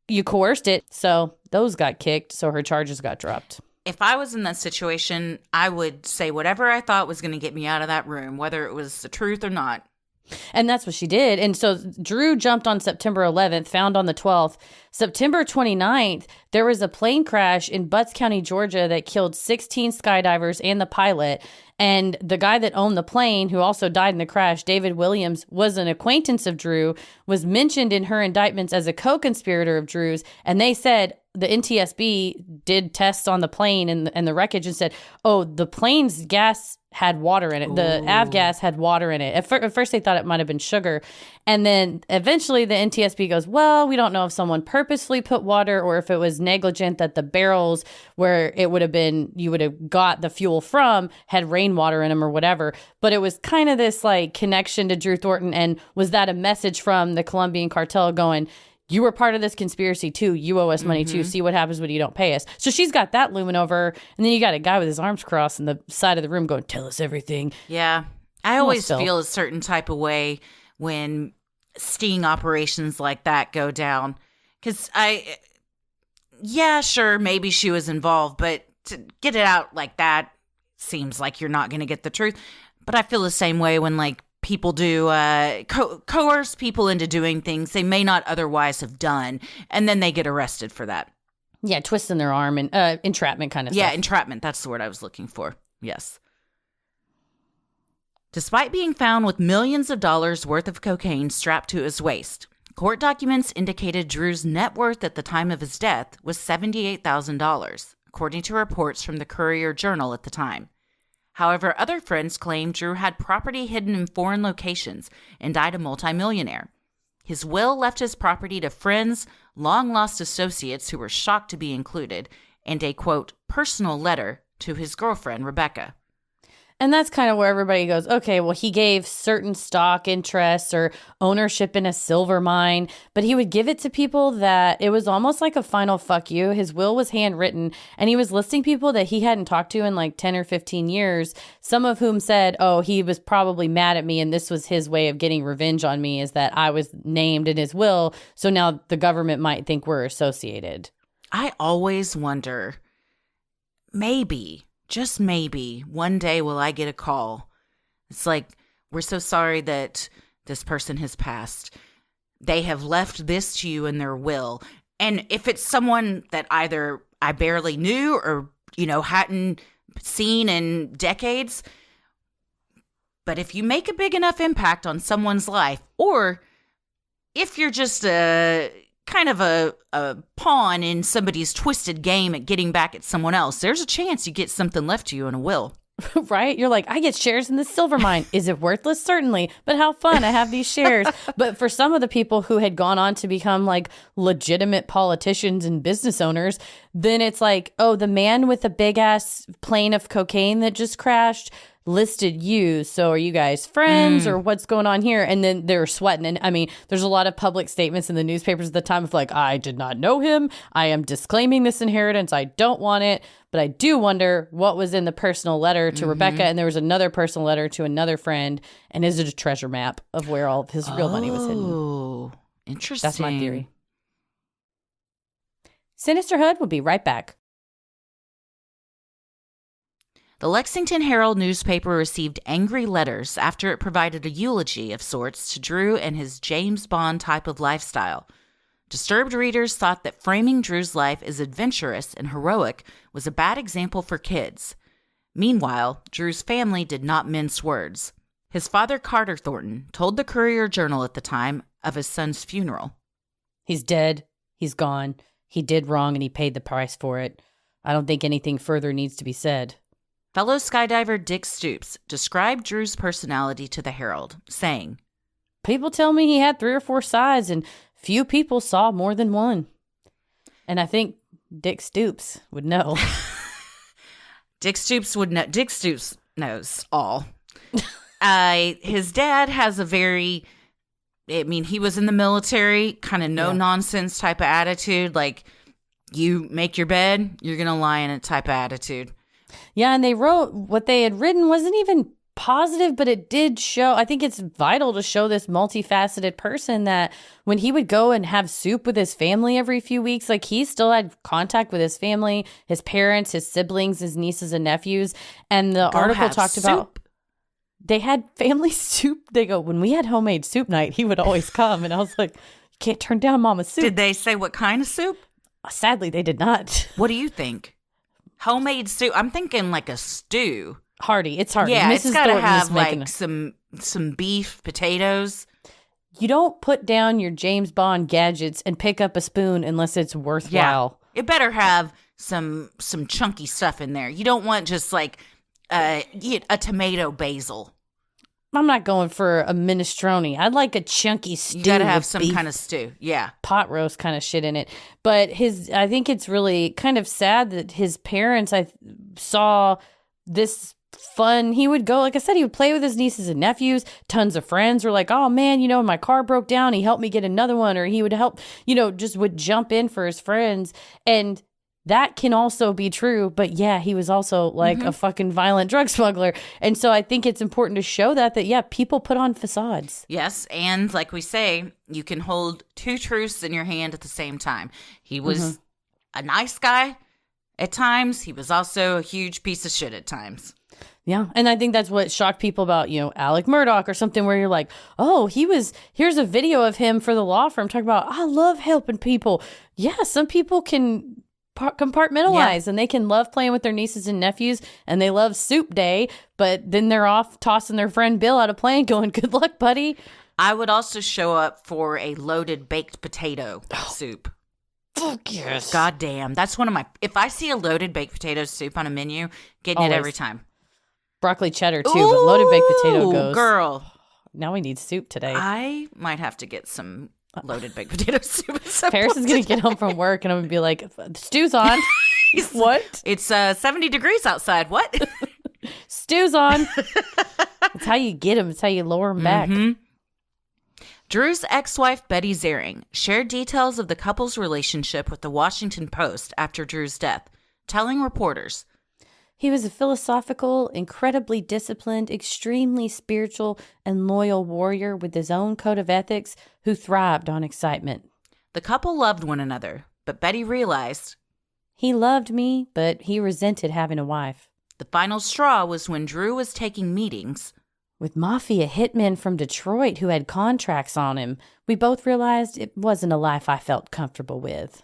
you coerced it. So those got kicked. So her charges got dropped. If I was in that situation, I would say whatever I thought was going to get me out of that room, whether it was the truth or not. And that's what she did. And so Drew jumped on September 11th, found on the 12th. September 29th, there was a plane crash in Butts County, Georgia that killed 16 skydivers and the pilot. And the guy that owned the plane, who also died in the crash, David Williams, was an acquaintance of Drew, was mentioned in her indictments as a co-conspirator of Drew's. And they said the NTSB did tests on the plane and the wreckage and said, oh, the plane's gas had water in it. The avgas had water in it. At first, they thought it might have been sugar. And then eventually the NTSB goes, well, we don't know if someone purposefully put water or if it was negligent that the barrels where it would have been, you would have got the fuel from had rainwater in them or whatever. But it was kind of this like connection to Drew Thornton. And was that a message from the Colombian cartel going, you were part of this conspiracy too. You owe us money too. See what happens when you don't pay us. So she's got that looming over her. And then you got a guy with his arms crossed in the side of the room going, tell us everything. Yeah. I always feel a certain type of way when sting operations like that go down. Because sure, maybe she was involved, but to get it out like that seems like you're not going to get the truth. But I feel the same way when like people do coerce people into doing things they may not otherwise have done, and then they get arrested for that. Yeah, twisting their arm and entrapment kind of stuff. Yeah, entrapment. That's the word I was looking for. Yes. Despite being found with millions of dollars worth of cocaine strapped to his waist, court documents indicated Drew's net worth at the time of his death was $78,000, according to reports from the Courier-Journal at the time. However, other friends claimed Drew had property hidden in foreign locations and died a multimillionaire. His will left his property to friends, long-lost associates who were shocked to be included, and a, quote, personal letter to his girlfriend, Rebecca. And that's kind of where everybody goes, okay, well, he gave certain stock interests or ownership in a silver mine, but he would give it to people that it was almost like a final fuck you. His will was handwritten, and he was listing people that he hadn't talked to in like 10 or 15 years, some of whom said, oh, he was probably mad at me, and this was his way of getting revenge on me, is that I was named in his will, so now the government might think we're associated. I always wonder, maybe, just maybe, one day will I get a call. It's like, we're so sorry that this person has passed. They have left this to you in their will. And if it's someone that either I barely knew or, hadn't seen in decades, but if you make a big enough impact on someone's life, or if you're just kind of a pawn in somebody's twisted game at getting back at someone else, there's a chance you get something left to you in a will. Right? You're like, I get shares in this silver mine. Is it worthless? Certainly. But how fun. I have these shares. But for some of the people who had gone on to become like legitimate politicians and business owners, then it's like, oh, the man with the big ass plane of cocaine that just crashed listed you. So are you guys friends or what's going on here? And then they're sweating. And I mean, there's a lot of public statements in the newspapers at the time of like, I did not know him. I am disclaiming this inheritance. I don't want it. But I do wonder what was in the personal letter to Rebecca. And there was another personal letter to another friend. And is it a treasure map of where all of his real money was hidden? Oh, interesting. That's my theory. Sinisterhood will be right back. The Lexington Herald newspaper received angry letters after it provided a eulogy of sorts to Drew and his James Bond type of lifestyle. Disturbed readers thought that framing Drew's life as adventurous and heroic was a bad example for kids. Meanwhile, Drew's family did not mince words. His father, Carter Thornton, told the Courier-Journal at the time of his son's funeral. He's dead. He's gone. He did wrong and he paid the price for it. I don't think anything further needs to be said. Fellow skydiver Dick Stoops described Drew's personality to the Herald, saying, people tell me he had 3 or 4 sides and few people saw more than one. And I think Dick Stoops would know. Dick Stoops would know. Dick Stoops knows all. His dad has a very, he was in the military, kind of no-nonsense type of attitude. Like, you make your bed, you're going to lie in it type of attitude. Yeah, and they wrote what they had written wasn't even positive, but it did show. I think it's vital to show this multifaceted person that when he would go and have soup with his family every few weeks, like he still had contact with his family, his parents, his siblings, his nieces and nephews. And the article talked about they had family soup. They go, when we had homemade soup night, he would always come. And I was like, you can't turn down mama's soup. Did they say what kind of soup? Sadly, they did not. What do you think? Homemade soup. I'm thinking like a stew. Hearty. It's hearty. Yeah, Mrs. it's got to Thornton have making like some beef, potatoes. You don't put down your James Bond gadgets and pick up a spoon unless it's worthwhile. Yeah. It better have some chunky stuff in there. You don't want just like a tomato basil. I'm not going for a minestrone. I'd like a chunky stew. You got to have some kind of stew. Yeah. Pot roast kind of shit in it. But I think it's really kind of sad that his parents, I saw this fun. He would go, like I said, he would play with his nieces and nephews. Tons of friends were like, oh man, my car broke down. He helped me get another one. Or he would help, just would jump in for his friends. And that can also be true, but yeah, he was also like a fucking violent drug smuggler. And so I think it's important to show that people put on facades. Yes, and like we say, you can hold 2 truths in your hand at the same time. He was a nice guy at times. He was also a huge piece of shit at times. Yeah, and I think that's what shocked people about, Alec Murdaugh or something where you're like, oh, here's a video of him for the law firm talking about, I love helping people. Yeah, some people can compartmentalize and they can love playing with their nieces and nephews and they love soup day, but then they're off tossing their friend Bill out of plane going, good luck, buddy. I would also show up for a loaded baked potato soup. Fuck yes. God damn. That's one of my, if I see a loaded baked potato soup on a menu, getting it every time. Broccoli cheddar too, but loaded baked potato goes. Girl. Now we need soup today. I might have to get some loaded baked potato soup. Paris is going to get home from work and I'm going to be like, stew's on. What? It's 70 degrees outside. What? Stew's on. It's how you get them. It's how you lower them back. Drew's ex-wife, Betty Zering, shared details of the couple's relationship with the Washington Post after Drew's death, telling reporters, he was a philosophical, incredibly disciplined, extremely spiritual, and loyal warrior with his own code of ethics who thrived on excitement. The couple loved one another, but Betty realized he loved me, but he resented having a wife. The final straw was when Drew was taking meetings with mafia hitmen from Detroit who had contracts on him. We both realized it wasn't a life I felt comfortable with.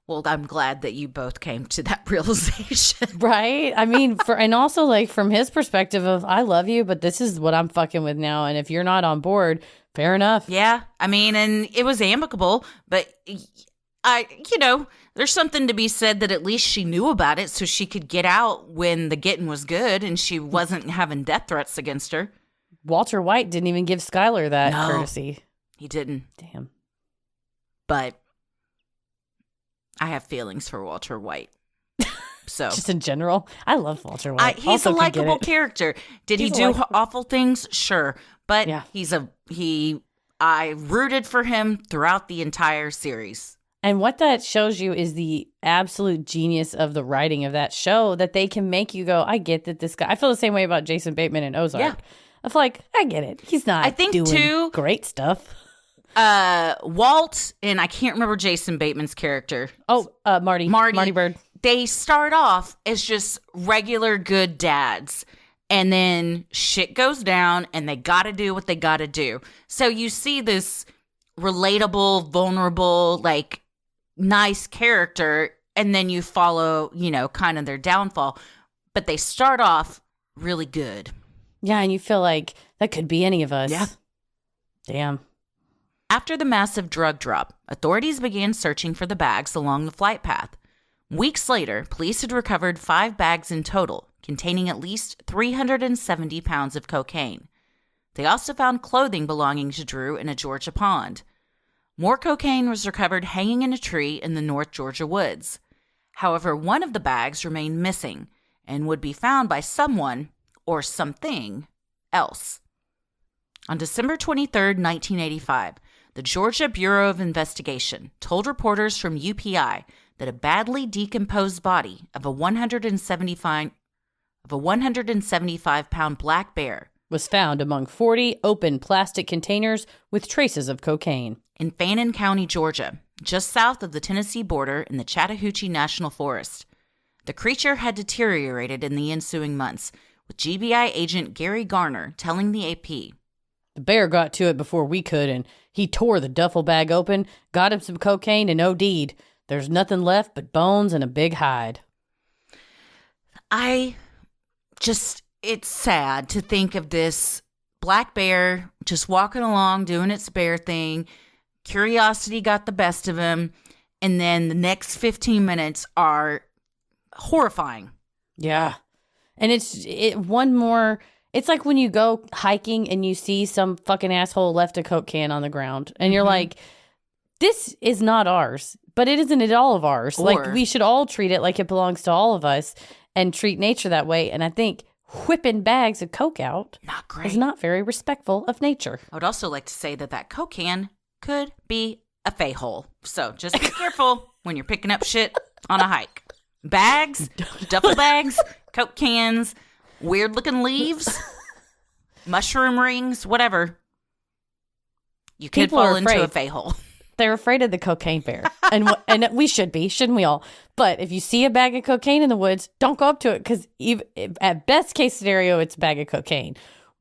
Well, I'm glad that you both came to that realization. Right? I mean, and also like from his perspective of, I love you, but this is what I'm fucking with now. And if you're not on board, fair enough. Yeah. I mean, and it was amicable, but there's something to be said that at least she knew about it so she could get out when the getting was good and she wasn't having death threats against her. Walter White didn't even give Skylar that courtesy. He didn't. Damn. But I have feelings for Walter White. So just in general, I love Walter White. He's a likable character. Did he do awful things? Sure. But I rooted for him throughout the entire series. And what that shows you is the absolute genius of the writing of that show, that they can make you go, I get that this guy, I feel the same way about Jason Bateman in Ozark. Yeah. I feel like, I get it. He's not doing great stuff. Walt, and I can't remember Jason Bateman's character. Oh, Marty Bird. They start off as just regular good dads. And then shit goes down and they got to do what they got to do. So you see this relatable, vulnerable, like, nice character, and then you follow, kind of their downfall. But they start off really good. Yeah, and you feel like that could be any of us. Yeah. Damn. After the massive drug drop, authorities began searching for the bags along the flight path. Weeks later, police had recovered 5 bags in total, containing at least 370 pounds of cocaine. They also found clothing belonging to Drew in a Georgia pond. More cocaine was recovered hanging in a tree in the North Georgia woods. However, one of the bags remained missing and would be found by someone or something else. On December 23, 1985, the Georgia Bureau of Investigation told reporters from UPI that a badly decomposed body of a 175-pound black bear was found among 40 open plastic containers with traces of cocaine in Fannin County, Georgia, just south of the Tennessee border in the Chattahoochee National Forest. The creature had deteriorated in the ensuing months, with GBI agent Gary Garner telling the AP, "The bear got to it before we could, and he tore the duffel bag open, got him some cocaine, and OD'd. There's nothing left but bones and a big hide." It's sad to think of this black bear just walking along, doing its bear thing. Curiosity got the best of him. And then the next 15 minutes are horrifying. Yeah. And it's like when you go hiking and you see some fucking asshole left a Coke can on the ground. And you're like, this is not ours. But it isn't at all of ours. Like, we should all treat it like it belongs to all of us and treat nature that way. And I think whipping bags of Coke out is not very respectful of nature. I would also like to say that Coke can could be a fay-hole. So just be careful when you're picking up shit on a hike. Bags, duffel bags, Coke cans, weird-looking leaves, mushroom rings, whatever. You could fall into a fay-hole. They're afraid of the cocaine bear. And we should be, shouldn't we all? But if you see a bag of cocaine in the woods, don't go up to it, because at best case scenario, it's a bag of cocaine.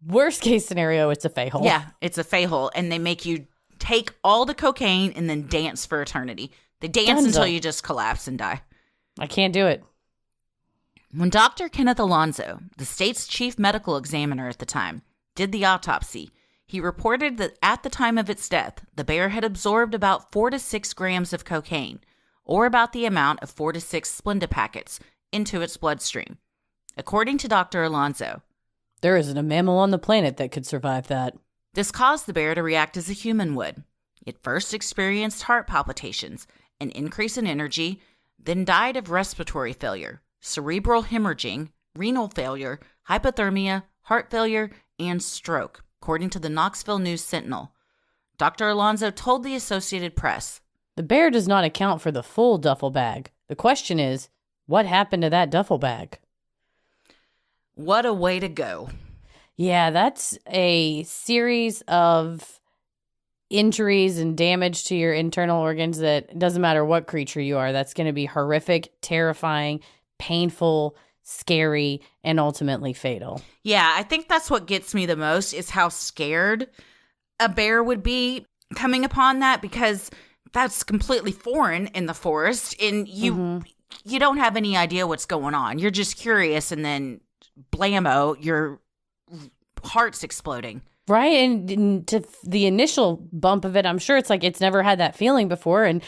Worst case scenario, it's a fay-hole. Yeah, it's a fay-hole. And they make you take all the cocaine and then dance for eternity. They dance Dunzo. until you just collapse and die. I can't do it. When Dr. Kenneth Alonso, the state's chief medical examiner at the time, did the autopsy, he reported that at the time of its death, the bear had absorbed about 4 to 6 grams of cocaine, or about the amount of 4 to 6 Splenda packets, into its bloodstream. According to Dr. Alonso, there isn't a mammal on the planet that could survive that. This caused the bear to react as a human would. It first experienced heart palpitations, an increase in energy, then died of respiratory failure, cerebral hemorrhaging, renal failure, hypothermia, heart failure, and stroke, according to the Knoxville News Sentinel. Dr. Alonso told the Associated Press, "The bear does not account for the full duffel bag. The question is, what happened to that duffel bag?" What a way to go. Yeah, that's a series of injuries and damage to your internal organs that doesn't matter what creature you are. That's going to be horrific, terrifying, painful, scary, and ultimately fatal. Yeah, I think that's what gets me the most is how scared a bear would be coming upon that, because that's completely foreign in the forest and you don't have any idea what's going on. You're just curious, and then blammo, your heart's exploding. Right. And to the initial bump of it, I'm sure it's like it's never had that feeling before. And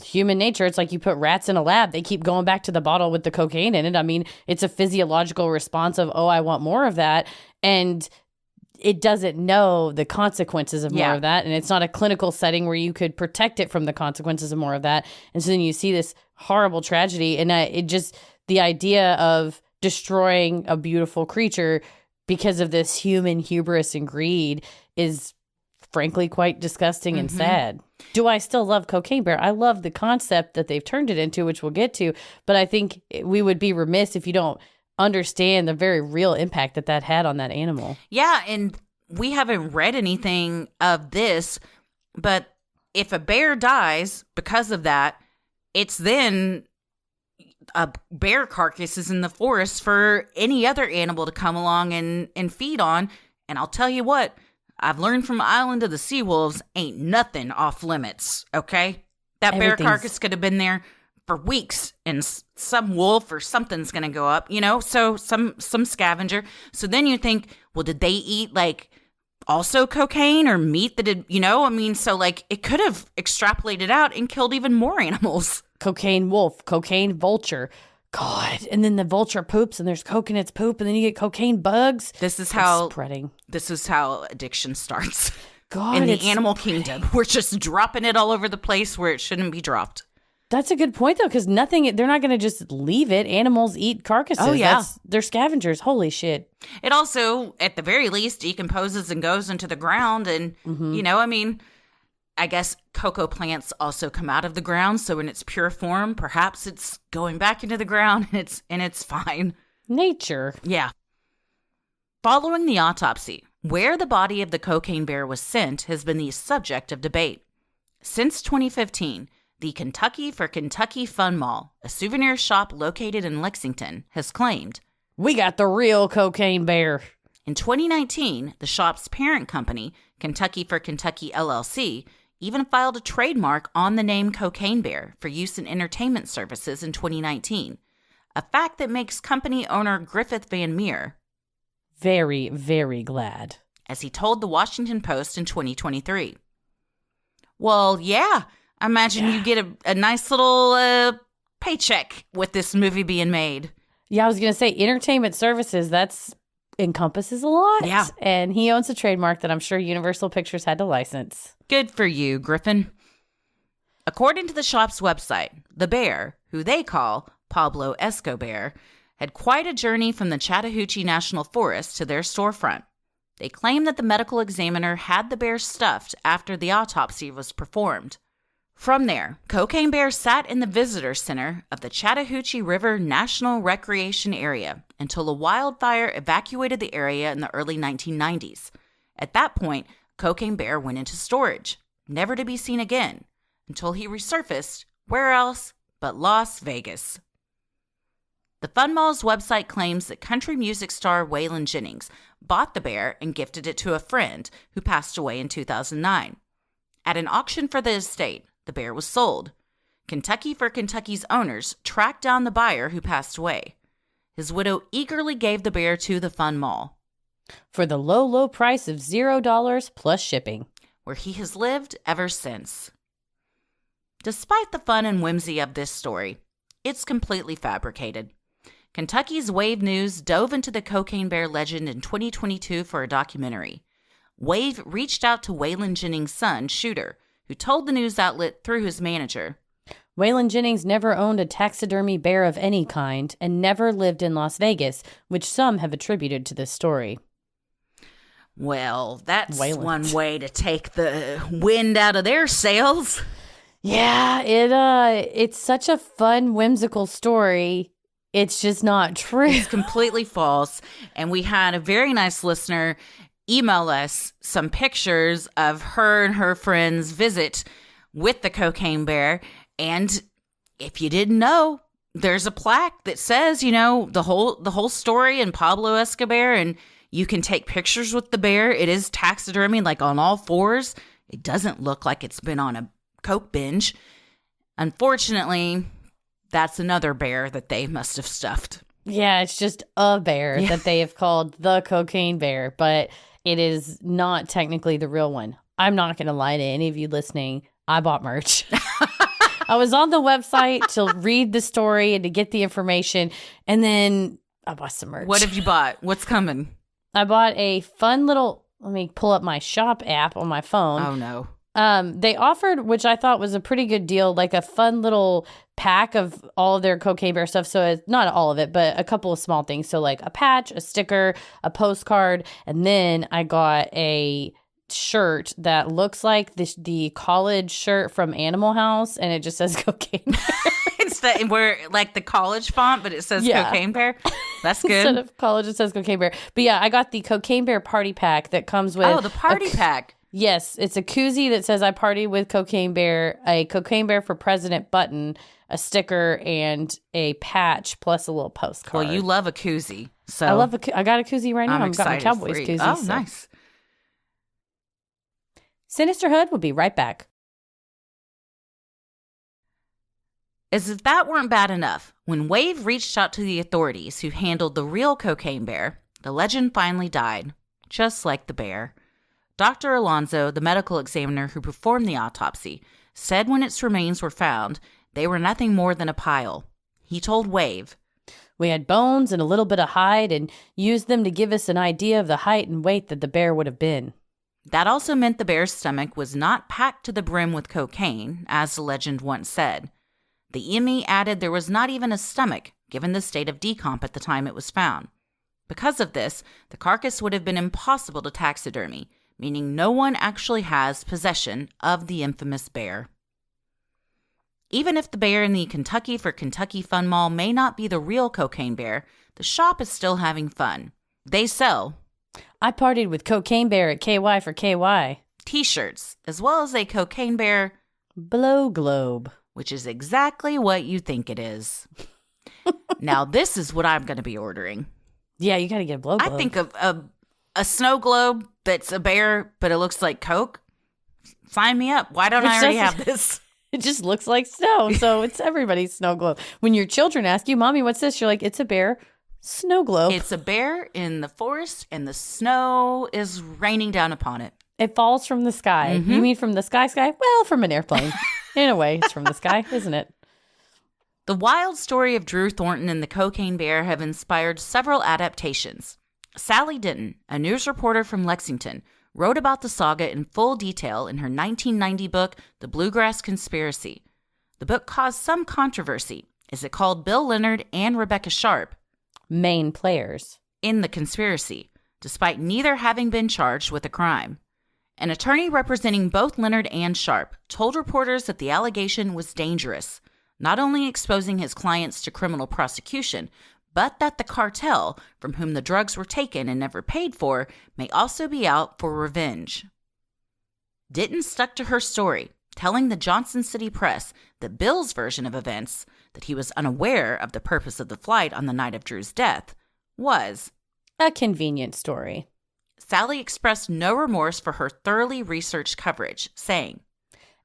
human nature, it's like you put rats in a lab, they keep going back to the bottle with the cocaine in it. I mean, it's a physiological response of, oh, I want more of that. And it doesn't know the consequences of more of that. And it's not a clinical setting where you could protect it from the consequences of more of that. And so then you see this horrible tragedy. And it just, the idea of destroying a beautiful creature because of this human hubris and greed is frankly quite disgusting and sad. Do I still love Cocaine Bear? I love the concept that they've turned it into, which we'll get to, but I think we would be remiss if you don't understand the very real impact that had on that animal. Yeah, and we haven't read anything of this, but if a bear dies because of that, it's then a bear carcass is in the forest for any other animal to come along and feed on. And I'll tell you what, I've learned from Island of the Sea Wolves, ain't nothing off limits, okay? That bear carcass could have been there for weeks, and some wolf or something's going to go up, so some scavenger. So then you think, well, did they eat, like, also cocaine or meat that did, so, like, it could have extrapolated out and killed even more animals. Cocaine wolf, cocaine vulture. God. And then the vulture poops and there's coke in its poop and then you get cocaine bugs. This is how spreading. This is how addiction starts. God, in the animal kingdom. We're just dropping it all over the place where it shouldn't be dropped. That's a good point, though, because they're not going to just leave it. Animals eat carcasses. Oh, yeah. They're scavengers. Holy shit. It also, at the very least, decomposes and goes into the ground. And, I guess cocoa plants also come out of the ground. So in its pure form, perhaps it's going back into the ground and it's fine. Nature. Yeah. Following the autopsy, where the body of the cocaine bear was sent has been the subject of debate. Since 2015, the Kentucky for Kentucky Fun Mall, a souvenir shop located in Lexington, has claimed, "We got the real cocaine bear." In 2019, the shop's parent company, Kentucky for Kentucky LLC, even filed a trademark on the name Cocaine Bear for use in entertainment services in 2019, a fact that makes company owner Griffith Van Meer very, very glad, as he told the Washington Post in 2023. Well, yeah, I imagine you get a nice little paycheck with this movie being made. Yeah, I was going to say entertainment services, that's encompasses a lot. Yeah. And he owns a trademark that I'm sure Universal Pictures had to license. Good for you, Griffin. According to the shop's website, the bear, who they call Pablo Escobar, had quite a journey from the Chattahoochee National Forest to their storefront. They claim that the medical examiner had the bear stuffed after the autopsy was performed. From there, Cocaine Bear sat in the visitor center of the Chattahoochee River National Recreation Area until a wildfire evacuated the area in the early 1990s. At that point, Cocaine Bear went into storage, never to be seen again, until he resurfaced, where else but Las Vegas. The Fun Mall's website claims that country music star Waylon Jennings bought the bear and gifted it to a friend who passed away in 2009. At an auction for the estate, the bear was sold. Kentucky for Kentucky's owners tracked down the buyer who passed away. His widow eagerly gave the bear to the Fun Mall for the low, low price of $0 plus shipping, where he has lived ever since. Despite the fun and whimsy of this story, it's completely fabricated. Kentucky's Wave News dove into the cocaine bear legend in 2022 for a documentary. Wave reached out to Waylon Jennings' son, Shooter, who told the news outlet through his manager. Waylon Jennings never owned a taxidermy bear of any kind and never lived in Las Vegas, which some have attributed to this story. Well, that's Waylon. One way to take the wind out of their sails. Yeah, it's such a fun, whimsical story. It's just not true. It's completely false. And we had a very nice listener email us some pictures of her and her friends' visit with the cocaine bear. And if you didn't know, there's a plaque that says, the whole story and Pablo Escobar, and you can take pictures with the bear. It is taxidermy, like on all fours. It doesn't look like it's been on a coke binge. Unfortunately, that's another bear that they must have stuffed. Yeah, it's just a bear that they have called the cocaine bear, but it is not technically the real one. I'm not going to lie to any of you listening. I bought merch. I was on the website to read the story and to get the information, and then I bought some merch. What have you bought? What's coming? I bought a fun little, let me pull up my shop app on my phone. Oh, no. They offered, which I thought was a pretty good deal, like a fun little pack of all of their cocaine bear stuff. So it's not all of it, but a couple of small things. So like a patch, a sticker, a postcard, and then I got a shirt that looks like the college shirt from Animal House, and it just says cocaine bear. It's like the college font, but it says cocaine bear. That's good. Instead of college, it says cocaine bear. But yeah, I got the cocaine bear party pack that comes with the party pack. Yes, it's a koozie that says I party with cocaine bear, a cocaine bear for president button, a sticker, and a patch plus a little postcard. Well, you love a koozie, so I got a koozie right now. I've got my Cowboys koozie. Oh, nice. Sinisterhood will be right back. As if that weren't bad enough, when Wave reached out to the authorities who handled the real cocaine bear, the legend finally died, just like the bear. Dr. Alonzo, the medical examiner who performed the autopsy, said when its remains were found, they were nothing more than a pile. He told Wave, "We had bones and a little bit of hide and used them to give us an idea of the height and weight that the bear would have been." That also meant the bear's stomach was not packed to the brim with cocaine, as the legend once said. The ME added there was not even a stomach, given the state of decomp at the time it was found. Because of this, the carcass would have been impossible to taxidermy, meaning no one actually has possession of the infamous bear. Even if the bear in the Kentucky for Kentucky Fun Mall may not be the real cocaine bear, the shop is still having fun. They sell "I partied with cocaine bear at KY for KY" t-shirts, as well as a cocaine bear blow globe, which is exactly what you think it is. Now, this is what I'm going to be ordering. Yeah, you got to get a blow globe. I think of a snow globe that's a bear, but it looks like Coke. Sign me up. Why don't I already have this? It just looks like snow, so it's everybody's snow globe. When your children ask you, "Mommy, what's this?" You're like, "It's a bear snow globe." It's a bear in the forest, and the snow is raining down upon it. It falls from the sky. Mm-hmm. You mean from the sky? Well, from an airplane. In a way, it's from the sky, isn't it? The wild story of Drew Thornton and the cocaine bear have inspired several adaptations. Sally Denton, a news reporter from Lexington, wrote about the saga in full detail in her 1990 book, The Bluegrass Conspiracy. The book caused some controversy, as it called Bill Leonard and Rebecca Sharp main players in the conspiracy, despite neither having been charged with a crime. An attorney representing both Leonard and Sharp told reporters that the allegation was dangerous, not only exposing his clients to criminal prosecution, but that the cartel, from whom the drugs were taken and never paid for, may also be out for revenge. Denton stuck to her story, telling the Johnson City Press that Bill's version of events, that he was unaware of the purpose of the flight on the night of Drew's death, was a convenient story. Sally expressed no remorse for her thoroughly researched coverage, saying,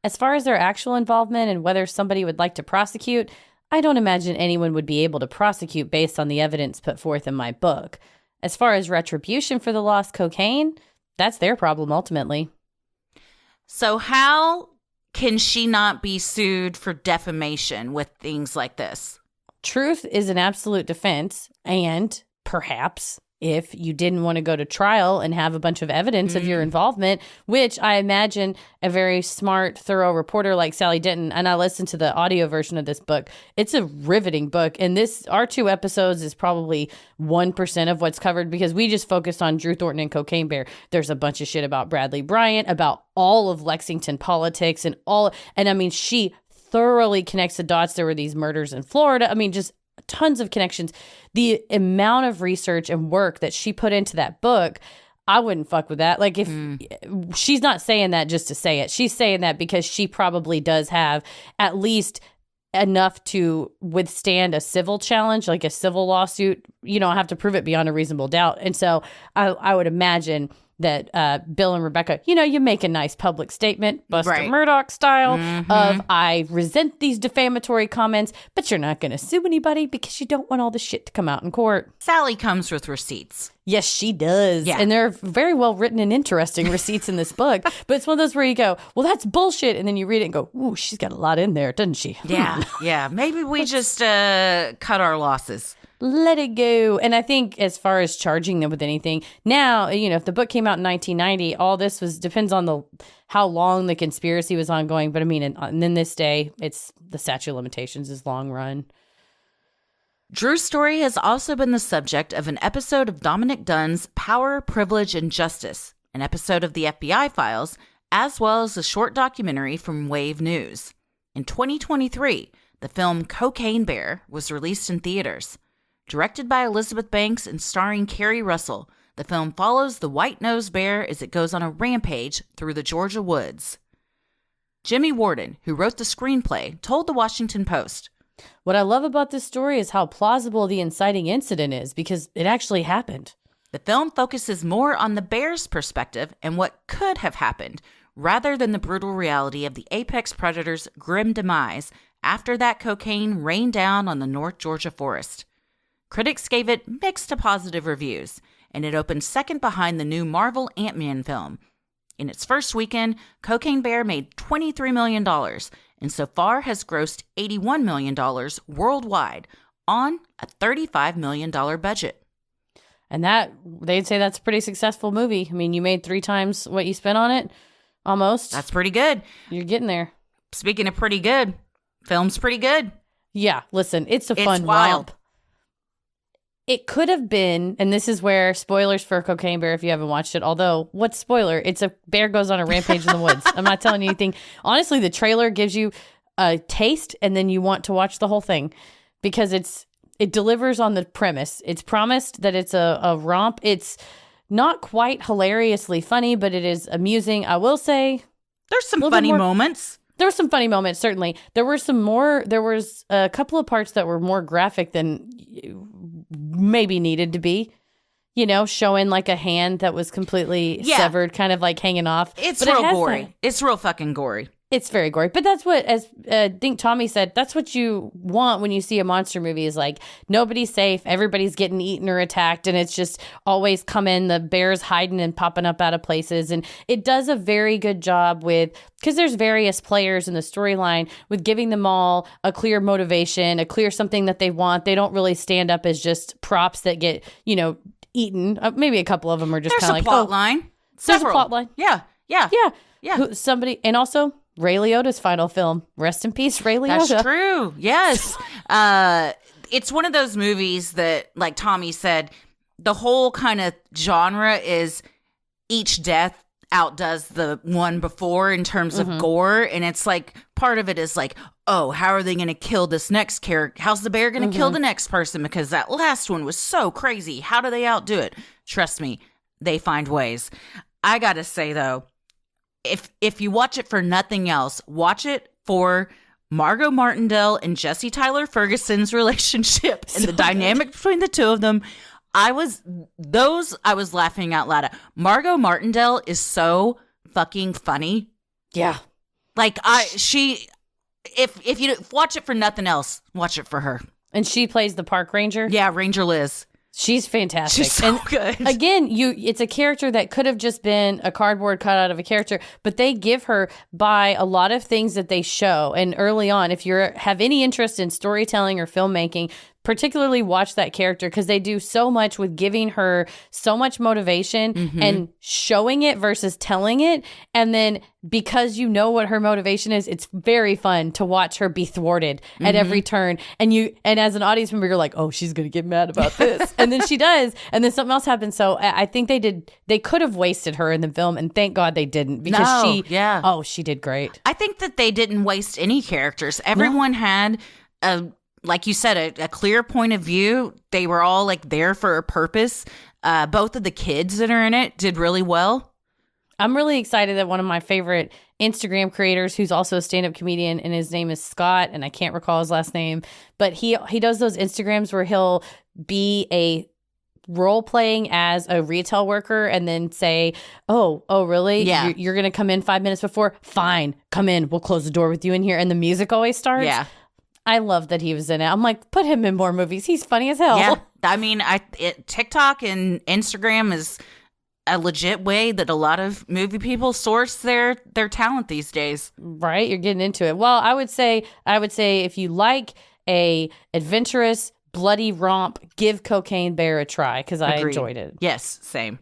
As far as their actual involvement and whether somebody would like to prosecute, I don't imagine anyone would be able to prosecute based on the evidence put forth in my book. As far as retribution for the lost cocaine, that's their problem ultimately. So how can she not be sued for defamation with things like this? Truth is an absolute defense, and perhaps if you didn't want to go to trial and have a bunch of evidence of your involvement, which I imagine a very smart, thorough reporter like Sally Denton, and I listened to the audio version of this book. It's a riveting book. And our 2 episodes is probably 1% of what's covered because we just focused on Drew Thornton and Cocaine Bear. There's a bunch of shit about Bradley Bryant, about all of Lexington politics and I mean, she thoroughly connects the dots. There were these murders in Florida. I mean, just tons of connections. The amount of research and work that she put into that book, I wouldn't fuck with that. Like, if she's not saying that just to say it, she's saying that because she probably does have at least enough to withstand a civil challenge, like a civil lawsuit. You don't have to prove it beyond a reasonable doubt. And so I would imagine that Bill and Rebecca, you make a nice public statement, Buster Murdoch style, of I resent these defamatory comments, but you're not going to sue anybody because you don't want all the shit to come out in court. Sally comes with receipts. Yes, she does. Yeah. And they're very well written and interesting receipts in this book. But it's one of those where you go, well, that's bullshit. And then you read it and go, ooh, she's got a lot in there, doesn't she? Yeah. Yeah. Maybe we just cut our losses. Let it go. And I think as far as charging them with anything, now, if the book came out in 1990, all this depends on how long the conspiracy was ongoing. But I mean, and in this day, it's the statute of limitations is long run. Drew's story has also been the subject of an episode of Dominic Dunn's Power, Privilege, and Justice, an episode of the FBI Files, as well as a short documentary from Wave News. In 2023, the film Cocaine Bear was released in theaters. Directed by Elizabeth Banks and starring Kerry Russell, the film follows the white-nosed bear as it goes on a rampage through the Georgia woods. Jimmy Warden, who wrote the screenplay, told the Washington Post, "What I love about this story is how plausible the inciting incident is because it actually happened." The film focuses more on the bear's perspective and what could have happened, rather than the brutal reality of the apex predator's grim demise after that cocaine rained down on the North Georgia forest. Critics gave it mixed to positive reviews, and it opened second behind the new Marvel Ant-Man film. In its first weekend, Cocaine Bear made $23 million, and so far has grossed $81 million worldwide on a $35 million budget. And they'd say that's a pretty successful movie. I mean, you made 3 times what you spent on it, almost. That's pretty good. You're getting there. Speaking of pretty good, film's pretty good. Yeah, listen, it's fun wild. romp. It could have been, and this is where spoilers for Cocaine Bear if you haven't watched it, although what's spoiler? It's a bear goes on a rampage in the woods. I'm not telling you anything. Honestly, the trailer gives you a taste and then you want to watch the whole thing because it delivers on the premise. It's promised that it's a romp. It's not quite hilariously funny, but it is amusing. I will say there's some funny moments. There were some funny moments, certainly. There was a couple of parts that were more graphic than maybe needed to be, showing like a hand that was completely severed, kind of like hanging off. It's real gory. It's real fucking gory. It's very gory. But that's what, as I think Tommy said, that's what you want when you see a monster movie is like, nobody's safe. Everybody's getting eaten or attacked. And it's just always coming. The bear's hiding and popping up out of places. And it does a very good job because there's various players in the storyline with giving them all a clear motivation, a clear something that they want. They don't really stand up as just props that get, eaten. Maybe a couple of them are just kind of like, plot line. There's a plot line. Yeah. And also Ray Liotta's final film. Rest in peace, Ray Liotta. That's true. Yes. It's one of those movies that, like Tommy said, the whole kind of genre is each death outdoes the one before in terms of gore. And it's like, part of it is like, oh, how are they going to kill this next character? How's the bear going to kill the next person? Because that last one was so crazy. How do they outdo it? Trust me, they find ways. I got to say, though, if you watch it for nothing else, watch it for Margot Martindale and Jesse Tyler Ferguson's relationship and the dynamic between the two of them. I was laughing out loud at. Margot Martindale is so fucking funny. Yeah. Like if you watch it for nothing else, watch it for her. And she plays the park ranger? Yeah, Ranger Liz. She's fantastic. She's so good. Again, it's a character that could have just been a cardboard cutout of a character, but they give her by a lot of things that they show. And early on, if you have any interest in storytelling or filmmaking, particularly watch that character because they do so much with giving her so much motivation and showing it versus telling it. And then because you know what her motivation is, it's very fun to watch her be thwarted at every turn. And as an audience member, you're like, oh, she's going to get mad about this. And then she does. And then something else happens. So I think they could have wasted her in the film. And thank God they didn't because she did great. I think that they didn't waste any characters. Everyone had like you said, a clear point of view. They were all like there for a purpose. Both of the kids that are in it did really well. I'm really excited that one of my favorite Instagram creators, who's also a stand-up comedian, and his name is Scott, and I can't recall his last name, but he does those Instagrams where he'll be a role playing as a retail worker and then say, oh, really? Yeah. You're going to come in 5 minutes before? Fine, come in. We'll close the door with you in here. And the music always starts. Yeah. I love that he was in it. I'm like, put him in more movies. He's funny as hell. Yeah. I mean, TikTok and Instagram is a legit way that a lot of movie people source their talent these days. Right? You're getting into it. Well, I would say if you like a adventurous, bloody romp, give Cocaine Bear a try because I enjoyed it. Yes, same.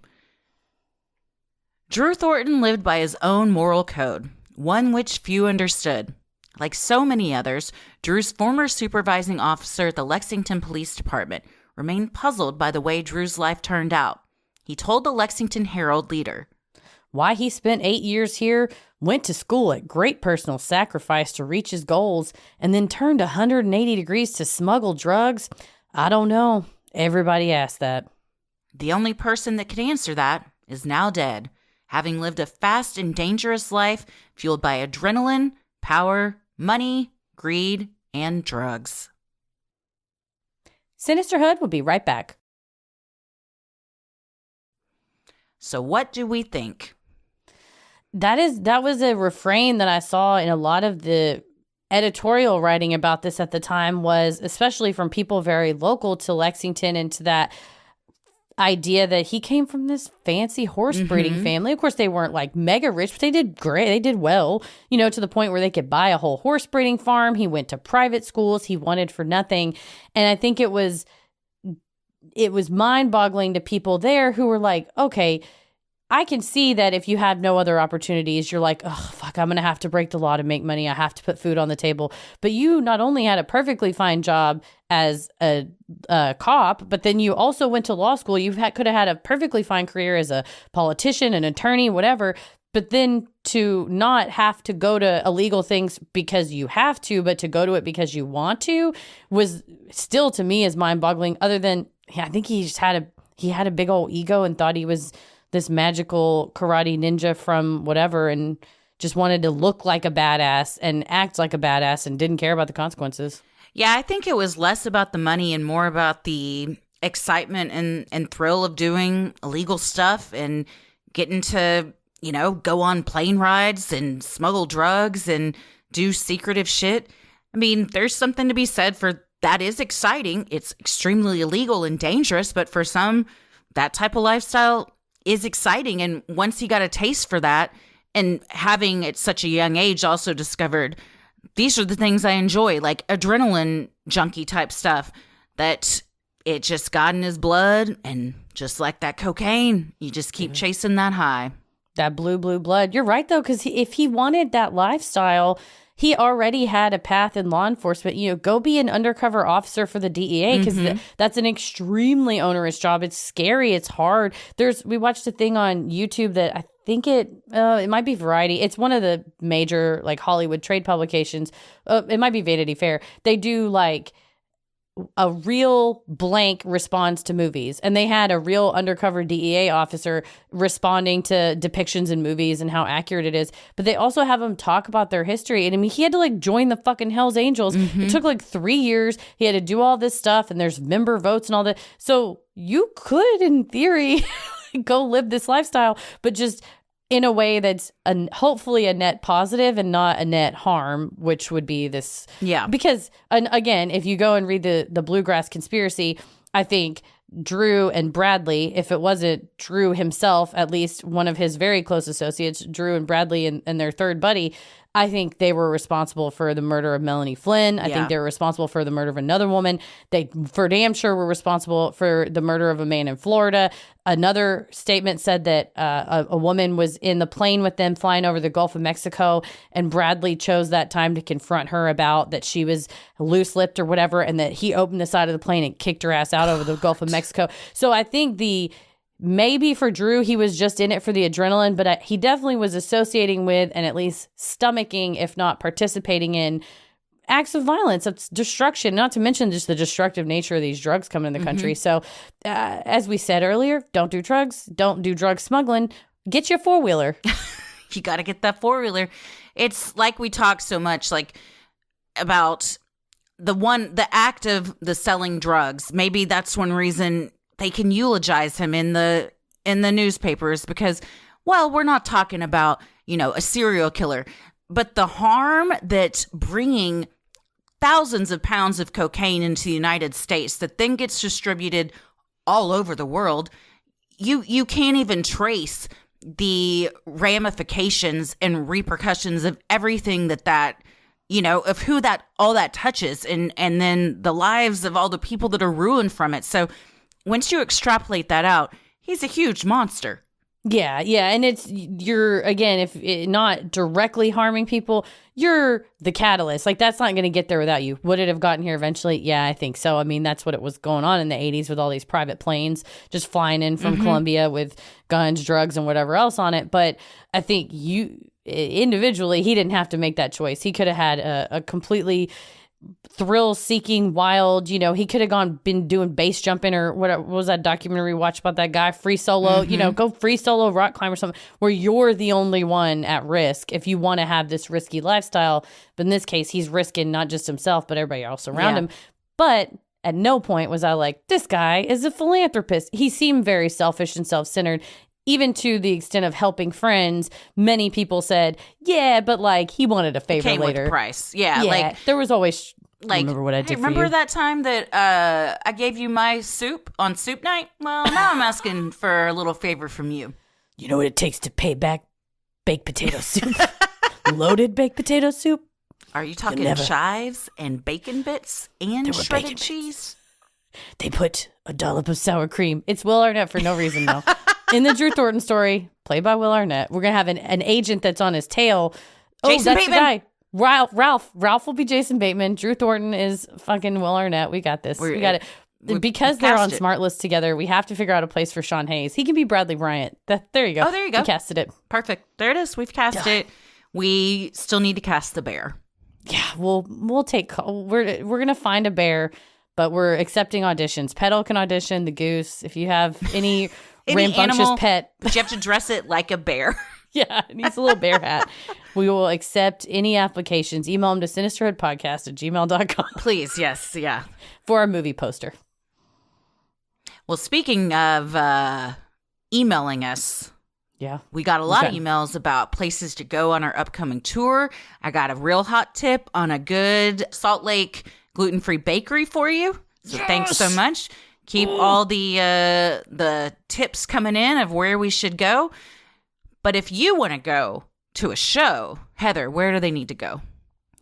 Drew Thornton lived by his own moral code, one which few understood. Like so many others, Drew's former supervising officer at the Lexington Police Department remained puzzled by the way Drew's life turned out. He told the Lexington Herald leader, why he spent 8 years here, went to school at great personal sacrifice to reach his goals, and then turned 180 degrees to smuggle drugs? I don't know. Everybody asked that. The only person that could answer that is now dead, having lived a fast and dangerous life fueled by adrenaline, power, money, greed, and drugs. Sinisterhood will be right back. So what do we think? That was a refrain that I saw in a lot of the editorial writing about this at the time, was especially from people very local to Lexington and to that idea that he came from this fancy horse breeding family. Of course, they weren't like mega rich, but they did great. They did well, to the point where they could buy a whole horse breeding farm. He went to private schools. He wanted for nothing. And I think it was mind boggling to people there who were like, okay, I can see that if you have no other opportunities, you're like, oh, fuck, I'm going to have to break the law to make money. I have to put food on the table. But you not only had a perfectly fine job as a cop, but then you also went to law school. You could have had a perfectly fine career as a politician, an attorney, whatever. But then to not have to go to illegal things because you have to, but to go to it because you want to, was still to me is mind boggling. Other than, I think he had a big old ego and thought he was this magical karate ninja from whatever and just wanted to look like a badass and act like a badass and didn't care about the consequences. Yeah, I think it was less about the money and more about the excitement and thrill of doing illegal stuff and getting to, go on plane rides and smuggle drugs and do secretive shit. I mean, there's something to be said for that is exciting. It's extremely illegal and dangerous, but for some, that type of lifestyle is exciting. And once he got a taste for that and having at such a young age also discovered these are the things I enjoy, like adrenaline junkie type stuff, that it just got in his blood. And just like that cocaine, you just keep chasing that high. That blue blood. You're right, though, because if he wanted that lifestyle, he already had a path in law enforcement. Go be an undercover officer for the DEA because that's an extremely onerous job. It's scary. It's hard. We watched a thing on YouTube that I think it might be Variety. It's one of the major like Hollywood trade publications. It might be Vanity Fair. They do like a real blank response to movies, and they had a real undercover DEA officer responding to depictions in movies and how accurate it is. But they also have him talk about their history, and I mean, he had to like join the fucking Hells Angels. It took like 3 years. He had to do all this stuff, and there's member votes and all that. So you could, in theory, go live this lifestyle, but just in a way that's hopefully a net positive and not a net harm, which would be this. Yeah. Because, again, if you go and read the Bluegrass Conspiracy, I think Drew and Bradley, if it wasn't Drew himself, at least one of his very close associates, Drew and Bradley and their third buddy, I think they were responsible for the murder of Melanie Flynn. I think they were responsible for the murder of another woman. They for damn sure were responsible for the murder of a man in Florida. Another statement said that a woman was in the plane with them flying over the Gulf of Mexico, and Bradley chose that time to confront her about that she was loose-lipped or whatever, and that he opened the side of the plane and kicked her ass out over the Gulf of Mexico. So I think maybe for Drew, he was just in it for the adrenaline, but he definitely was associating with and at least stomaching, if not participating in, acts of violence, of destruction, not to mention just the destructive nature of these drugs coming in the country. So as we said earlier, don't do drugs, don't do drug smuggling, get your four-wheeler. You got to get that four-wheeler. It's like we talk so much like about the act of the selling drugs. Maybe that's one reason they can eulogize him in the newspapers because, well, we're not talking about, a serial killer, but the harm that bringing thousands of pounds of cocaine into the United States that then gets distributed all over the world, you can't even trace the ramifications and repercussions of everything that of who all that touches and then the lives of all the people that are ruined from it. So once you extrapolate that out, he's a huge monster. Yeah. And you're, again, if not directly harming people, you're the catalyst. Like, that's not going to get there without you. Would it have gotten here eventually? Yeah, I think so. I mean, that's what it was going on in the 80s with all these private planes just flying in from Colombia with guns, drugs, and whatever else on it. But I think individually, he didn't have to make that choice. He could have had a completely thrill-seeking, wild, he could have been doing base jumping or what was that documentary we watched about that guy, free solo, go free solo rock climb or something where you're the only one at risk if you want to have this risky lifestyle. But in this case, he's risking not just himself, but everybody else around him. But at no point was I like, this guy is a philanthropist. He seemed very selfish and self-centered. Even to the extent of helping friends, many people said, yeah, but like he wanted a favor Came later. With the price. Yeah, like there was always like, remember what I did for you. Remember that time that I gave you my soup on soup night? Well, now I'm asking for a little favor from you. You know what it takes to pay back baked potato soup? Loaded baked potato soup? Are you talking chives and bacon bits and shredded cheese? They put a dollop of sour cream. It's Will Arnett for no reason, though. In the Drew Thornton story, played by Will Arnett, we're going to have an agent that's on his tail. Jason Bateman. The guy. Ralph will be Jason Bateman. Drew Thornton is fucking Will Arnett. We got this. We got it. Because they're on Smart List together, we have to figure out a place for Sean Hayes. He can be Bradley Bryant. There you go. Oh, there you go. We casted it. Perfect. There it is. We've cast it. We still need to cast the bear. Yeah, we'll take. We're gonna find a bear, but we're accepting auditions. Petal can audition. The goose. If you have any rambunctious animal, pet, but you have to dress it like a bear. Yeah, it needs a little bear hat. We will accept any applications. Email them to sinisterhoodpodcast@gmail.com. Please, yes, yeah. For our movie poster. Well, speaking of emailing us, yeah, we got a lot of emails about places to go on our upcoming tour. I got a real hot tip on a good Salt Lake gluten-free bakery for you. So thanks so much. Keep all the tips coming in of where we should go. But if you want to go to a show, Heather, where do they need to go?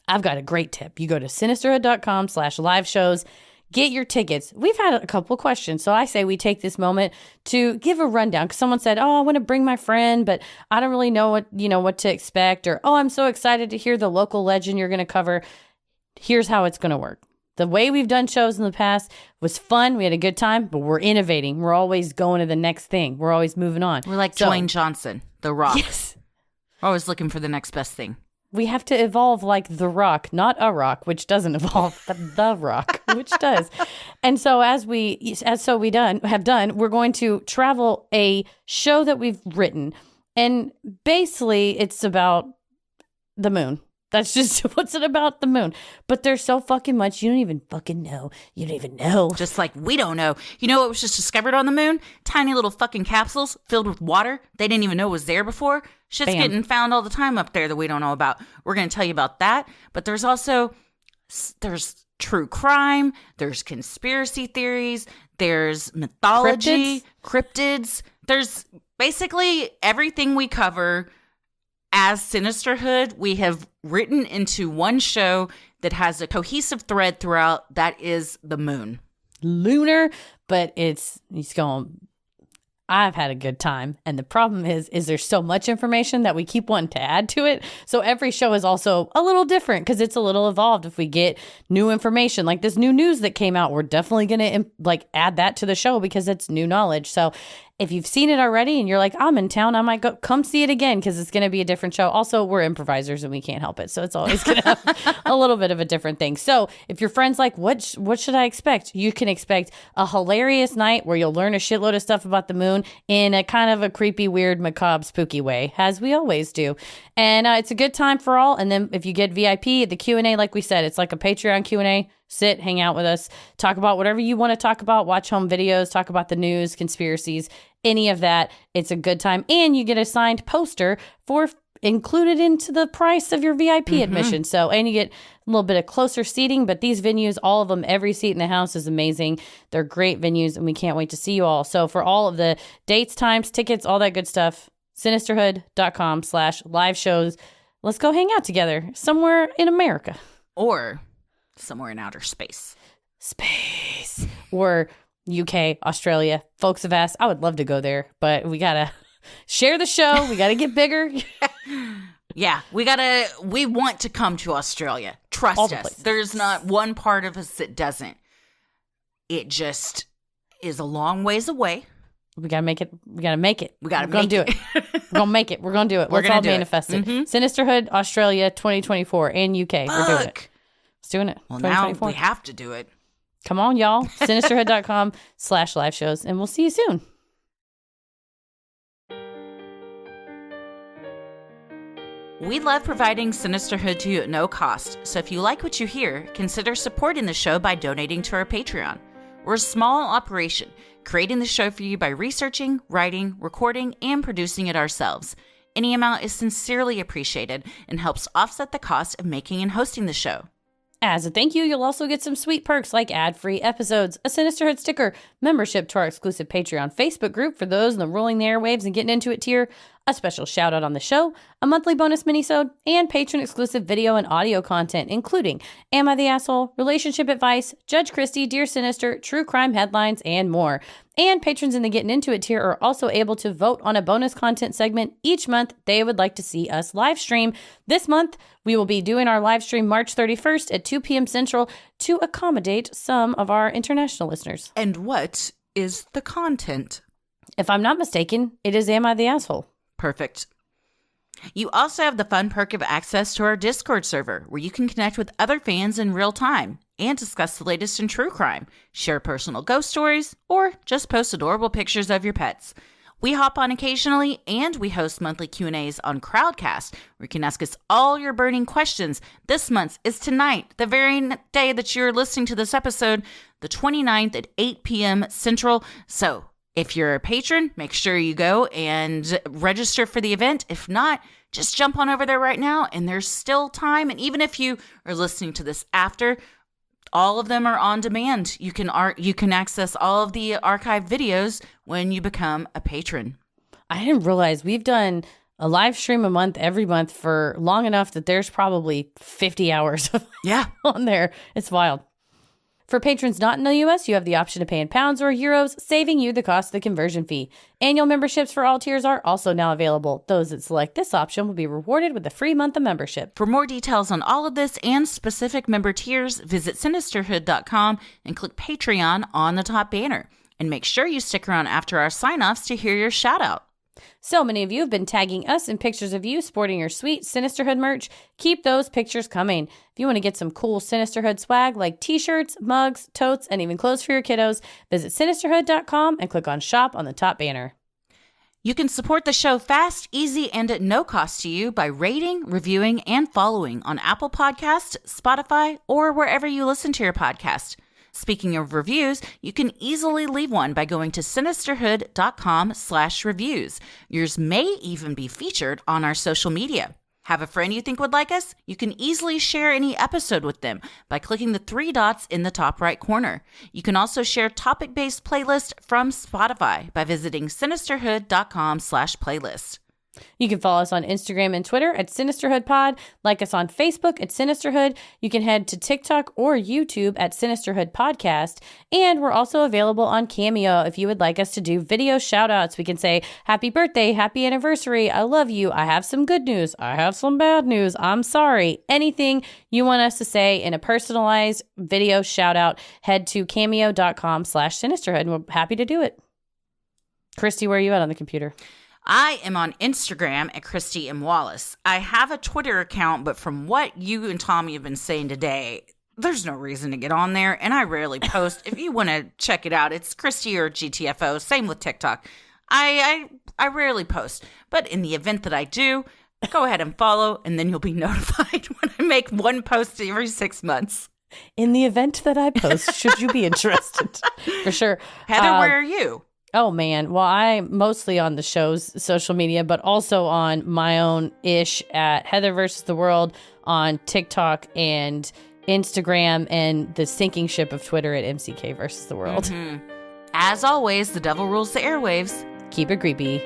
I've got a great tip. You go to sinisterhood.com/live shows. Get your tickets. We've had a couple of questions, so I say we take this moment to give a rundown. Because someone said, "Oh, I want to bring my friend, but I don't really know what to expect," or "Oh, I'm so excited to hear the local legend you're going to cover." Here's how it's going to work. The way we've done shows in the past was fun. We had a good time, but we're innovating. We're always going to the next thing. We're always moving on. We're like Dwayne Johnson, The Rock. Yes. We're always looking for the next best thing. We have to evolve like The Rock, not a rock, which doesn't evolve, but The Rock, which does. And so as we have done, we're going to travel a show that we've written. And basically it's about the moon. That's just what's it about, the moon. But there's so fucking much you don't even fucking know. You don't even know. Just like we don't know. You know what was just discovered on the moon? Tiny little fucking capsules filled with water. They didn't even know was there before. Shit's Bam. getting found all the time up there that we don't know about. We're going to tell you about that. But there's also, there's true crime. There's conspiracy theories. There's mythology, cryptids. There's basically everything we cover as Sinisterhood, we have written into one show that has a cohesive thread throughout. That is the moon. Lunar, but it's going. I've had a good time. And the problem is there's so much information that we keep wanting to add to it. So every show is also a little different because it's a little evolved. If we get new information, like this new news that came out, we're definitely going to add that to the show because it's new knowledge. So if you've seen it already and you're like, I'm in town, I might go come see it again because it's going to be a different show. Also, we're improvisers and we can't help it. So it's always going to have a little bit of a different thing. So if your friend's like, what should I expect? You can expect a hilarious night where you'll learn a shitload of stuff about the moon in a kind of a creepy, weird, macabre, spooky way, as we always do. And it's a good time for all. And then if you get VIP, the Q&A, like we said, it's like a Patreon Q&A. Sit, hang out with us, talk about whatever you want to talk about, watch home videos, talk about the news, conspiracies, any of that. It's a good time. And you get a signed poster for included into the price of your VIP admission. So, and you get a little bit of closer seating, but these venues, all of them, every seat in the house is amazing. They're great venues and we can't wait to see you all. So for all of the dates, times, tickets, all that good stuff, sinisterhood.com/live shows. Let's go hang out together somewhere in America. Or somewhere in outer space. Or UK, Australia. Folks have asked. I would love to go there, but we got to share the show. We got to get bigger. Yeah, we want to come to Australia. Trust us. Places. There's not one part of us that doesn't. It just is a long ways away. We got to make it. We got to make it. We got to do it. We're going to make it. We're going to do it. Let's all manifest it. Sinisterhood, Australia, 2024, and UK. We're doing it. Let's doing it. Well, now we have to do it. Come on, y'all. Sinisterhood.com/live shows, and we'll see you soon. We love providing Sinisterhood to you at no cost, so if you like what you hear, consider supporting the show by donating to our Patreon. We're a small operation, creating the show for you by researching, writing, recording, and producing it ourselves. Any amount is sincerely appreciated and helps offset the cost of making and hosting the show. As a thank you, you'll also get some sweet perks like ad-free episodes, a Sinisterhood sticker, membership to our exclusive Patreon Facebook group for those in the rolling the airwaves and getting into it tier, a special shout out on the show, a monthly bonus minisode, and patron exclusive video and audio content, including Am I the Asshole, Relationship Advice, Judge Christie, Dear Sinister, True Crime Headlines, and more. And patrons in the Getting Into It tier are also able to vote on a bonus content segment each month they would like to see us live stream. This month, we will be doing our live stream March 31st at 2 p.m. Central to accommodate some of our international listeners. And what is the content? If I'm not mistaken, it is Am I the Asshole? Perfect. You also have the fun perk of access to our Discord server, where you can connect with other fans in real time and discuss the latest in true crime, share personal ghost stories, or just post adorable pictures of your pets. We hop on occasionally, and we host monthly Q&As on Crowdcast, where you can ask us all your burning questions. This month is tonight, the very day that you're listening to this episode, the 29th at 8 p.m. Central. So if you're a patron, make sure you go and register for the event. If not, just jump on over there right now, and there's still time. And even if you are listening to this after, all of them are on demand. You can access all of the archived videos when you become a patron. I didn't realize we've done a live stream a month every month for long enough that there's probably 50 hours on there. It's wild. For patrons not in the U.S., you have the option to pay in pounds or euros, saving you the cost of the conversion fee. Annual memberships for all tiers are also now available. Those that select this option will be rewarded with a free month of membership. For more details on all of this and specific member tiers, visit Sinisterhood.com and click Patreon on the top banner. And make sure you stick around after our sign-offs to hear your shout-out. So many of you have been tagging us in pictures of you sporting your sweet Sinisterhood merch. Keep those pictures coming. If you want to get some cool Sinisterhood swag like t-shirts, mugs, totes, and even clothes for your kiddos, visit Sinisterhood.com and click on Shop on the top banner. You can support the show fast, easy, and at no cost to you by rating, reviewing, and following on Apple Podcasts, Spotify, or wherever you listen to your podcast. Speaking of reviews, you can easily leave one by going to sinisterhood.com/reviews. Yours may even be featured on our social media. Have a friend you think would like us? You can easily share any episode with them by clicking the 3 dots in the top right corner. You can also share topic-based playlists from Spotify by visiting sinisterhood.com/playlist. You can follow us on Instagram and Twitter at SinisterhoodPod, like us on Facebook at Sinisterhood. You can head to TikTok or YouTube at Sinisterhood Podcast. And we're also available on Cameo if you would like us to do video shout-outs. We can say, happy birthday, happy anniversary, I love you, I have some good news, I have some bad news, I'm sorry. Anything you want us to say in a personalized video shout-out, head to cameo.com/Sinisterhood, and we're happy to do it. Christy, where are you at on the computer? I am on Instagram at Christy M. Wallace. I have a Twitter account, but from what you and Tommy have been saying today, there's no reason to get on there, and I rarely post. If you want to check it out, it's Christy or GTFO. Same with TikTok. I rarely post, but in the event that I do, go ahead and follow, and then you'll be notified when I make one post every 6 months. In the event that I post, should you be interested? For sure. Heather, where are you? Oh, man. Well, I'm mostly on the show's social media, but also on my own ish at Heather versus the World on TikTok and Instagram, and the sinking ship of Twitter at MCK versus the World. Mm-hmm. As always, the devil rules the airwaves. Keep it creepy.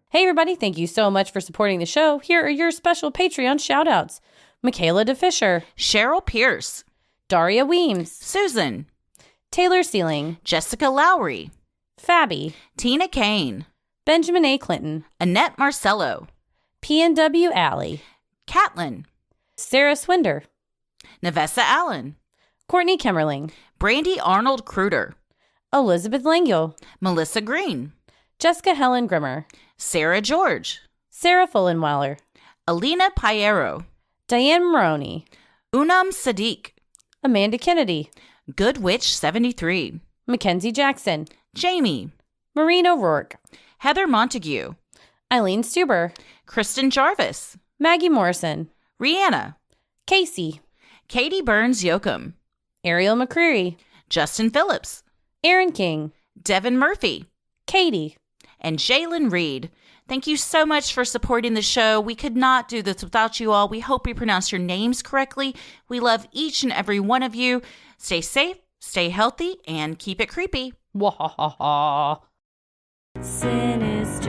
Hey, everybody. Thank you so much for supporting the show. Here are your special Patreon shout-outs. Michaela DeFisher, Cheryl Pierce, Daria Weems, Susan, Taylor Sealing, Jessica Lowry, Fabby, Tina Kane, Benjamin A. Clinton, Annette Marcello, PNW Alley, Catlin, Sarah Swinder, Nevessa Allen, Courtney Kemmerling, Brandy Arnold Kruder, Elizabeth Langill, Melissa Green, Jessica Helen Grimmer, Sarah George, Sarah Fullenweiler, Alina Piero, Diane Maroney, Unam Sadiq, Amanda Kennedy, Good Witch 73, Mackenzie Jackson, Jamie, Maureen O'Rourke, Heather Montague, Eileen Stuber, Kristen Jarvis, Maggie Morrison, Rihanna, Casey, Katie Burns Yoakum, Ariel McCreary, Justin Phillips, Aaron King, Devin Murphy, Katie, and Jalen Reed. Thank you so much for supporting the show. We could not do this without you all. We hope we pronounce your names correctly. We love each and every one of you. Stay safe, stay healthy, and keep it creepy. Wahahaha. Sinister.